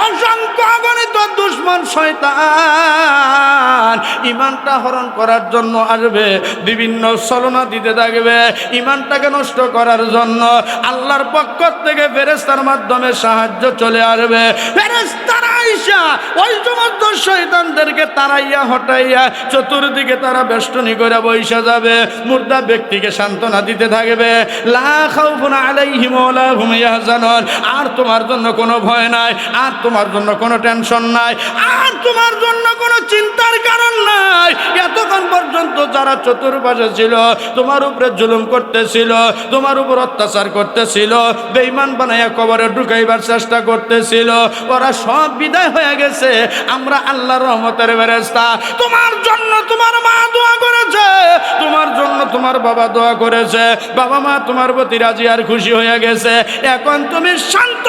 অসংখ্য অগণিত দুশমন শয়তান ইমানটা হরণ করার জন্য আসবে, বিভিন্ন ছলনা দিতে থাকবে। ইমানটাকে নষ্ট করার জন্য আল্লাহর পক্ষ থেকে ফেরেশতার মাধ্যমে সাহায্য চলে আসবে। ফেরেশতারা আইসা ওই সমস্ত শয়তানদেরকে তাড়াইয়া হটাইয়া চতুর্দিকে তারা বেষ্টনী করে বইসা যাবে। মুর্দা ব্যক্তিকে সান্ত্বনা দিতে থাকবে, লা খাউফুন আলাইহিম ওয়ালা হুম ইয়াহজানুন। আর তোমার জন্য কোনো ভয় নাই, আর তোমার জন্য কোনো টেনশন নাই, আর তোমার জন্য কোনো চিন্তার কারণ নাই। এতক্ষণ পর্যন্ত যারা চতুর্পাশে ছিল, তোমার উপরে জুলুম করতেছিল, তোমার উপর অত্যাচার করতেছিল, বেঈমান বানাইয়া কবরে ঢুকাইবার চেষ্টা করতেছিল, ওরা সব বিদায় হয়ে গেছে। আমরা আল্লাহর রহমতের ফেরেশতা। তোমার জন্য তোমার মা দোয়া করেছে, তোমার জন্য তোমার বাবা দোয়া করেছে, বাবা মা তোমার প্রতি রাজি আর খুশি হয়ে গেছে। এখন তুমি শান্ত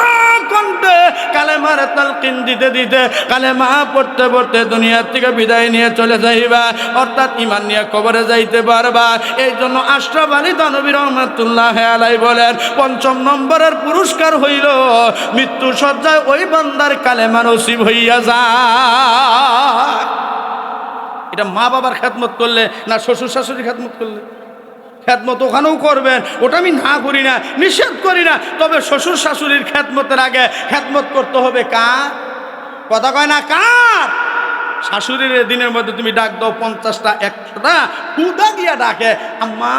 কণ্ঠে কালেমার তালকিন দিতে দিতে, কালেমা পড়তে পড়তে দুনিয়ার থেকে বিদায় নিয়ে চলে যাইবা, অর্থাৎ ঈমান নিয়ে কবরে যাইতে পারবা। এই জন্য আশরাফ আলী থানভী রহমাতুল্লাহ আলাইহি বলেন, ৫ম নম্বরের পুরস্কার হইল মৃত্যু সজ্জায় ওই বান্দার কালেমা নসিব হইয়া যায়। এটা মা বাবার খেদমত করলে না শ্বশুর শাশুড়ির খেদমত করলে? খেদমত ওখানেও করবেন, ওটা আমি না করি না, নিষেধ করি না। তবে শ্বশুর শাশুড়ির খেদমতের আগে খেদমত করতে হবে কার? কথা কয় না কার? শাশুড়ির দিনের মধ্যে তুমি ডাক দাও 50টা 100টা, খুদা দিয়া ডাকে আম্মা,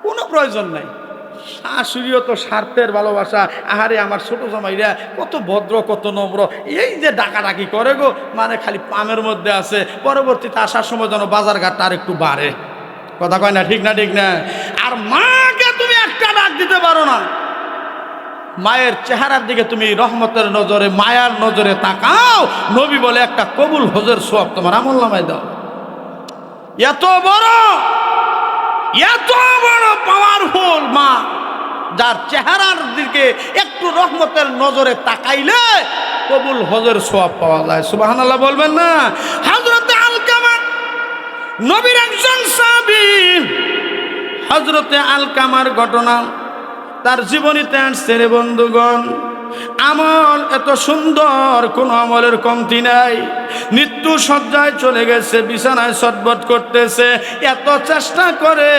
কোনো প্রয়োজন নাই। শাশুড়িও তো স্বার্থের ভালোবাসা। আহারে আমার ছোট জামাইরা কত ভদ্র, কত নম্র, এই যে ডাকাডাকি করে গো, মানে খালি পামের মধ্যে আছে, পরবর্তীতে আসার সময় যেন বাজার ঘাটটা আর একটু বাড়ে। কথা কয় না, ঠিক না? ঠিক না? আর মাকে তুমি একটা ডাক দিতে পারো না। মায়ের চেহারার দিকে তুমি রহমতের নজরে, মায়ার নজরে তাকাও। নবী বলে একটা কবুল হজের সওয়াব তোমার আমলনামায় দাও। এত বড় পাওয়ারফুল মা, যার চেহারার দিকে একটু রহমতের নজরে তাকাইলে কবুল হজের সওয়াব পাওয়া যায়। সুবহানাল্লাহ বলবেন না? হযরতে আলকামা নবীর একজন সাহাবী। হযরতে আলকামার ঘটনা তার জীবনীতে আসছে রে বন্ধুগণ। আমল এত সুন্দর, কোন আমলের কমতি নাই। মৃত্যু শয্যায় চলে গেছে, বিছানায় ছটফট করতেছে, এত চেষ্টা করে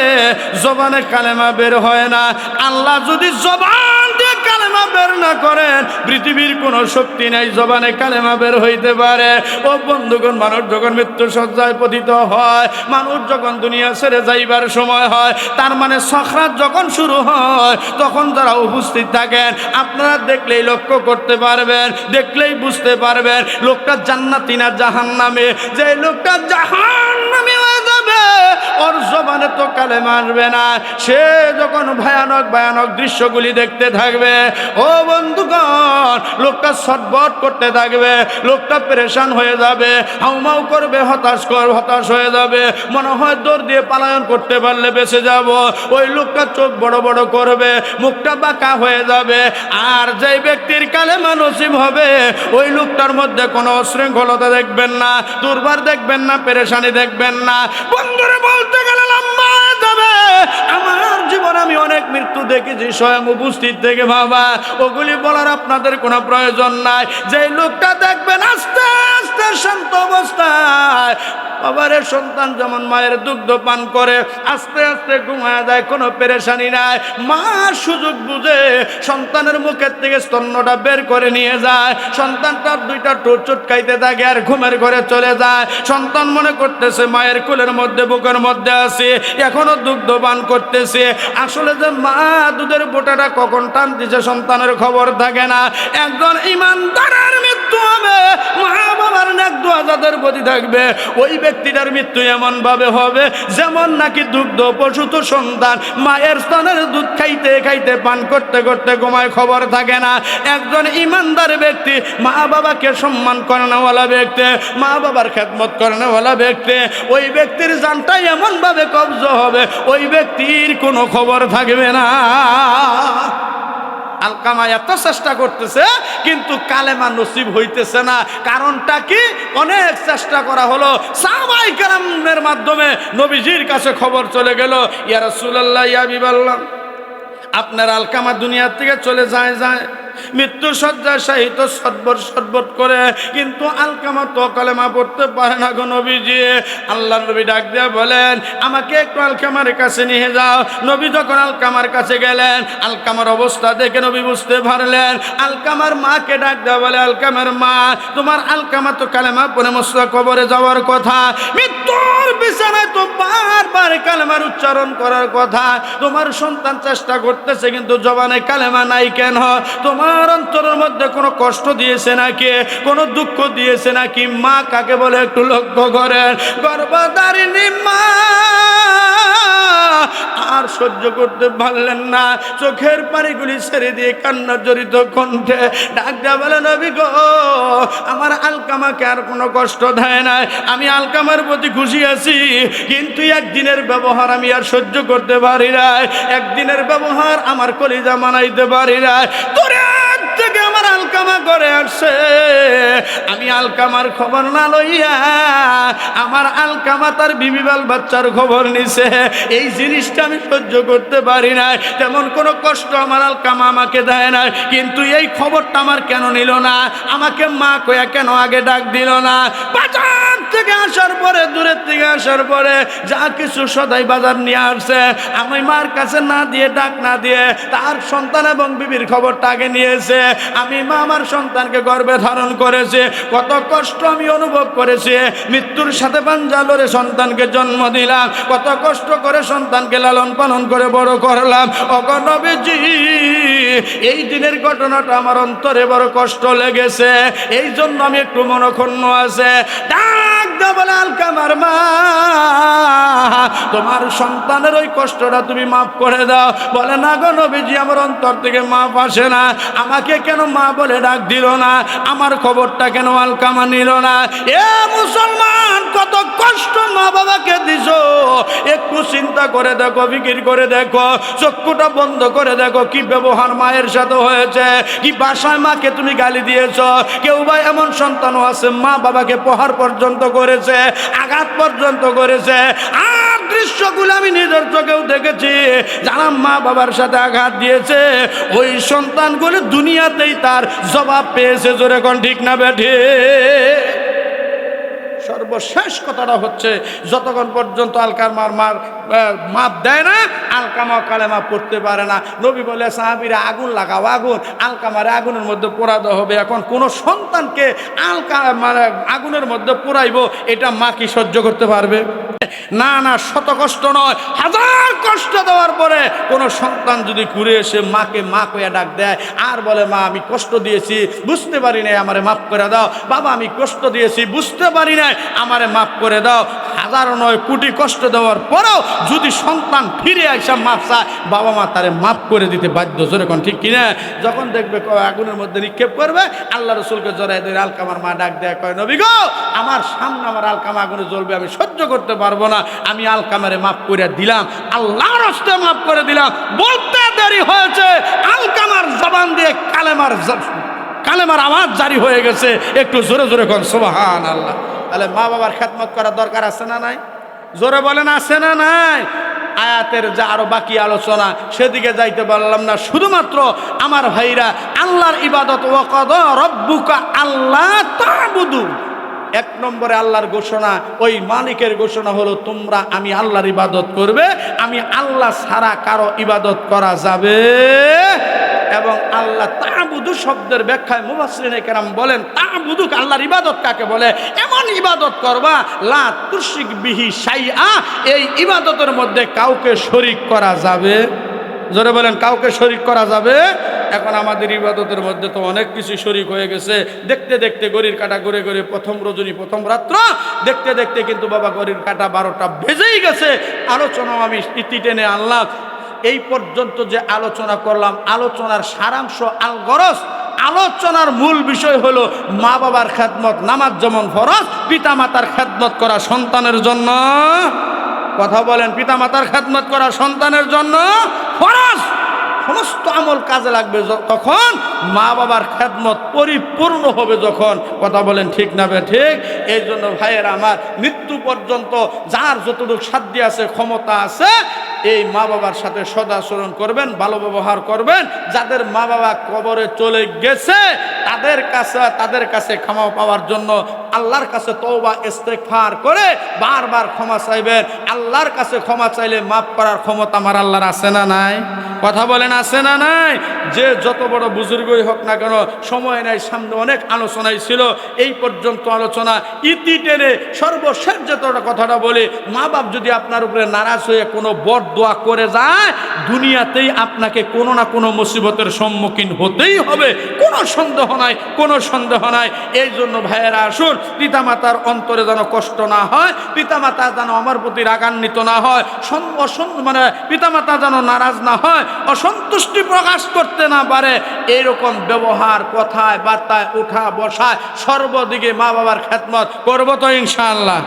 জবানে কালেমা বের হয় না। আল্লাহ যদি জবান দিয়ে কালেমা বের না করেন, পৃথিবীর কোনো শক্তি নাই জবানে কালেমা বের হইতে পারে। ও বন্ধুগণ, মানুষ যখন মৃত্যু শয্যায় পতিত হয়, মানুষ যখন দুনিয়া ছেড়ে যাইবার সময় হয়, তার মানে সাকরাত যখন শুরু হয়, তখন যারা উপস্থিত থাকেন আপনারা দেখলেই লক্ষ্য করতে পারবেন, দেখলেই বুঝতে পারবেন লোকটা জান্নাতি না জাহান্নামে। যে লোকটা জাহান্নামে হয়ে যাবে, ওর জবানে তো কালেমা আসবে না। সে যখন ভয়ানক ভয়ানক দৃশ্যগুলি দেখতে থাকবে, ও বন্ধুগণ, লোকটা ছটফট করতে থাকবে, লোকটা পেরেশান হয়ে যাবে, হাউমাউ করবে, হতাশ হয়ে যাবে, মনে হয় দৌড় দিয়ে পালায়ন করতে পারলে বেঁচে যাব। ওই লোকটা চোখ বড় বড় করবে, মুখটা বাঁকা হয়ে যাবে। আর যেই ব্যক্তির কালেমা নসিব হবে, ওই লোকটার মধ্যে কোনো শৃঙ্খলতা দেখবেন না, দুর্বার দেখবেন না, পেরেশানি দেখবেন না। বন্ধুরা, বলতে গেলে লম্বা হয়ে যাবে। আমার জীবনে আমি অনেক মৃত্যু দেখেছি স্বয়ং উপস্থিত থেকে, বাবা ওগুলি বলার আপনাদের কোনো প্রয়োজন নাই। যে লোকটা দেখবেন আস্তে আস্তে আস্তে শান্ত অবস্থায় বাবারে সন্তান যেমন মায়ের দুগ্ধ পান করে আস্তে আস্তে ঘুমায় যায়, কোনো পেরেশানি নাই। মা সুযোগ বুঝে সন্তানের মুখের থেকে স্তন্যটা বের করে নিয়ে যায়, সন্তানটার দুইটা ঠোঁট চুটকাইতে থাকে আর ঘুমের ঘরে চলে যায়। সন্তান মনে করতেছে মায়ের কোলের মধ্যে বুকের মধ্যে আছে, এখনো দুগ্ধ পান করতেছে। আসলে যে মা দুধের বোটাটা কখন টান দিছে সন্তানের খবর থাকে না। একজন ইমানদারের মৃত্যু হবে, মা বাবার নেক দোয়া যাদের প্রতি থাকবে, ওই ব্যক্তিটার মৃত্যু এমন ভাবে হবে যেমন নাকি দুগ্ধ প্রসূত সন্তান মায়ের স্তনের দুধ খাইতে খাইতে পান করতে করতে ঘুমায়, খবর থাকে না। একজন ইমানদার ব্যক্তি, মা বাবাকে সম্মান করানোওয়ালা ব্যক্তি, মা বাবার খেদমত করানোওয়ালা ব্যক্তি, ওই ব্যক্তির জানটাই এমন ভাবে কবজ হবে ওই ব্যক্তির কোনো খবর থাকবে না। আলকামা এত চেষ্টা করতেছে কিন্তু কালেমা নসিব হইতেছে না। কারণটা কি? অনেক চেষ্টা করা হলো, সাহাবায়ে কেরামের মাধ্যমে নবীজির কাছে খবর চলে গেল, ইয়া রাসূলুল্লাহ, ইয়া হাবিবাল্লাহ, আপনার আলকামা দুনিয়া থেকে চলে যায় মৃত্যু শয্যায় শায়িত সটবট সটবট করে, কিন্তু আলকামা তো কালেমা পড়তে পারে না গো নবীজি। আল্লাহর নবী ডাক দিয়ে বলেন, আমাকে একটু আলকামার কাছে নিয়ে যাও। নবী যখন আলকামার কাছে গেলেন, আলকামার অবস্থা দেখে নবী বুঝতে পারলেন। আলকামার মাকে ডাক দেওয়া বলে, আলকামার মা, তোমার আলকামা তো কালেমা পড়ে মুসলা কবরে যাওয়ার কথা, মৃত্যুর বিছানায় তো বারবার কালেমার উচ্চারণ করার কথা, তোমার সন্তান চেষ্টা করতেছে কিন্তু জবানে কালেমা নাই কেন? তোমার অন্তরের মধ্যে কোনো কষ্ট দিয়েছে নাকি, কোনো দুঃখ দিয়েছে নাকি? মা কাকে বলে একটু লক্ষ্য করেন। গর্ভধারিণী মা আর সহ্য করতে পারলেন না, চোখের পানিগুলি ছেড়ে দিয়ে কান্না জড়িত কণ্ঠে ডাক দেয়া বলে, নবী গো, আমার আলকামাকে আর কোনো কষ্ট দেয় নাই, আমি আলকামার প্রতি খুশি আছি, কিন্তু একদিনের ব্যবহার আমি আর সহ্য করতে পারি না, একদিনের ব্যবহার আমার কলিজা মানাইতে পারি না। তোরে থেকে আমার আলকামা করে আসছে, আমি আলকামার খবর না লইয়া আমার আলকামা তার বিবিবাল বাচ্চার খবর নিছে, এই জিনিসটা আমি সহ্য করতে পারি না। তেমন কোনো কষ্ট আমার আলকামা আমাকে দেয় না, কিন্তু এই খবরটা আমার কেন নিল না? আমাকে মা কয়া কেন আগে ডাক দিল না? বাজার থেকে আসার পরে, দূরের থেকে আসার পরে যা কিছু সদাই বাজার নিয়ে আসছে, আমি মার কাছে না দিয়ে, ডাক না দিয়ে তার সন্তান এবং বিবির খবরটা আগে নিয়েছে। আমি মা আমার সন্তানকে গর্ভে ধারণ করেছে, কত কষ্ট আমি অনুভব করেছি, মৃত্যুর সাথে পাঞ্জা লড়ে সন্তানকে জন্ম দিলাম, কত কষ্ট করে সন্তানকে লালন পালন করে বড় করলাম। ওগো নবীজি, এই দিনের ঘটনাটা আমার অন্তরে বড় কষ্ট লেগেছে, এই জন্য আমি একটু মনক্ষুণ্ণ আছে। ডাক দাও বলে, আলকামার মা, তোমার সন্তানের ওই কষ্টটা তুমি মাফ করে দাও। বলে, না গো নবীজি, আমার অন্তর থেকে মাফ আসে না, আমাকে কেন মা বলে ডাক দিল না, আমার খবরটা কেন আলকামা নিল না? এ মুসলমান, কত কষ্ট মা বাবাকে দিছো, একটু চিন্তা করে দেখো, ফিকির করে দেখো, চক্ষুটা বন্ধ করে দেখো কি ব্যবহার মায়ের সাথে হয়েছে, কি বাসায় মাকে তুমি গালি দিয়েছ। কেউ বা এমন সন্তানও আছে মা বাবাকে প্রহার পর্যন্ত করেছে, আঘাত পর্যন্ত করেছে। আর দৃশ্যগুলো আমি নিজের চোখেও দেখেছি, যারা মা বাবার সাথে আঘাত দিয়েছে ওই সন্তানগুলো দুনিয়াতেই তার জবাব পেয়েছে। জোরে কোন ঠিক না বেঠে? সর্বশেষ কথাটা হচ্ছে, যতক্ষণ পর্যন্ত আলকামার মাপ দেয় না, আলকামা কালেমা পড়তে পারে না। নবী বলে, সাহাবীরা আগুন লাগাও, আগুন, আলকামারে আগুনের মধ্যে পোড়াতে হবে। এখন কোন সন্তানকে আগুনের মধ্যে পোড়াইব, এটা মা কি সহ্য করতে পারবে? না না, শত কষ্ট নয়, হাজার কষ্ট দেওয়ার পরে কোন সন্তান যদি ঘুরে এসে মাকে মা কইয়া ডাক দেয় আর বলে, মা আমি কষ্ট দিয়েছি, বুঝতে পারি নাই, আমারে মাফ করে দাও। বাবা আমি কষ্ট দিয়েছি, বুঝতে পারি নাই, আমারে মাফ করে দাও। হাজারো নয়, কোটি কষ্ট দেওয়ার পরেও যদি সন্তান ফিরে আসা মাফ চায়, বাবা মা তারে মাফ করে দিতে বাধ্য। জোরে কোন ঠিক কিনা? যখন দেখবে আগুনের মধ্যে নিক্ষেপ করবে, আল্লাহ রসুলকে জড়াই ধরে আলকামার মা ডাক দেয়, কয়, নবী গো, আমার সামনে আমার আলকামা আগুনে জ্বলবে, আমি সহ্য করতে পারবো না, আমি আলকামারে মাফ করে দিলাম, আল্লাহর রাস্তে মাফ করে দিলাম। বলতে দেরি হয়েছে, আলকামার জবান দিয়ে কালেমার আওয়াজ জারি হয়ে গেছে। একটু জোরে জোরে কোন সুবহানাল্লাহ। তাহলে মা বাবার খেদমত করার দরকার আছে না নাই? জোরে বলেন, আছে না নাই? আয়াতের যে আরো বাকি আলোচনা, সেদিকে যাইতে পারলাম না। শুধুমাত্র আমার ভাইরা, আল্লাহর ইবাদত, ওয়া কাদা রাব্বুকা আল্লা তা'বুদু, এক নম্বরে আল্লাহর ঘোষণা, ওই মালিকের ঘোষণা হলো তোমরা আমি আল্লাহর ইবাদত করবে, আমি আল্লাহ ছাড়া কারো ইবাদত করা যাবে। এবং আল্লাহ তা'বুদু শব্দের ব্যাখ্যায় মুফাসসিরিনে কেরাম বলেন তা'বুদু আল্লাহর ইবাদত কাকে বলে, এমন ইবাদত করবা লা তুশরিক বিহি শাইআ, এই ইবাদতের মধ্যে কাউকে শরীক করা যাবে। জোরে বলেন কাউকে শরীক করা যাবে। এখন আমাদের ইবাদতের মধ্যে তো অনেক কিছু শরীক হয়ে গেছে। দেখতে দেখতে ঘড়ির কাঁটা ঘুরে ঘুরে প্রথম রজনী প্রথম রাত্র দেখতে দেখতে কিন্তু বাবা ঘড়ির কাঁটা 12টা বেজেই গেছে। আলোচনাও আমি ইতি টেনে আনলাম। এই পর্যন্ত যে আলোচনা করলাম, আলোচনার সারাংশ আল গরজ, আলোচনার মূল বিষয় হলো মা বাবার খেদমত। নামাজ যেমন ফরজ, পিতা মাতার খেদমত করা সন্তানের জন্য, কথা বলেন, পিতা মাতার খেদমত করা সন্তানের জন্য ফরজ। সমস্ত আমল কাজে লাগবে তখন মা বাবার খেদমত পরিপূর্ণ হবে যখন, কথা বলেন ঠিক না বে ঠিক। এই জন্য ভাইয়েরা আমার, মৃত্যু পর্যন্ত যার যতটুকু সাধ্য আছে ক্ষমতা আছে এই মা বাবার সাথে সদাচরণ করবেন, ভালো ব্যবহার করবেন। যাদের মা বাবা কবরে চলে গেছে তাদের কাছে ক্ষমা পাওয়ার জন্য আল্লাহর কাছে তওবা ইস্তেগফার করে বারবার ক্ষমা চাইবেন। আল্লাহর কাছে ক্ষমা চাইলে মাফ করার ক্ষমতা আমার আল্লাহর আছে না নাই? কথা বলেন আছে না নাই? যে যত বড় বুজুর্গই হোক না কেন, সময় নাই, সামনে অনেক আলোচনাই ছিল, এই পর্যন্ত আলোচনা ইতি টেনে সর্বশেষ যতটা কথাটা বলি, মা বাপ যদি আপনার উপরে নারাজ হয়ে কোনো বরদোয়া করে যায়, দুনিয়াতেই আপনাকে কোনো না কোনো মুসিবতের সম্মুখীন হতেই হবে, কোনো সন্দেহ নাই, কোনো সন্দেহ নাই। এই জন্য ভাইয়েরা আসুন, পিতামাতার অন্তরে যেন কষ্ট না হয়, পিতামাতা যেন আমার প্রতি রাগান্বিত না হয়, মানে পিতামাতা যেন নারাজ না হয়, অসন্তুষ্টি প্রকাশ করতে না পারে, এইরকম ব্যবহার কথায় বার্তায় উঠা বসায় সর্বদিকে মা বাবার খেদমত করবো তো ইনশাআল্লাহ।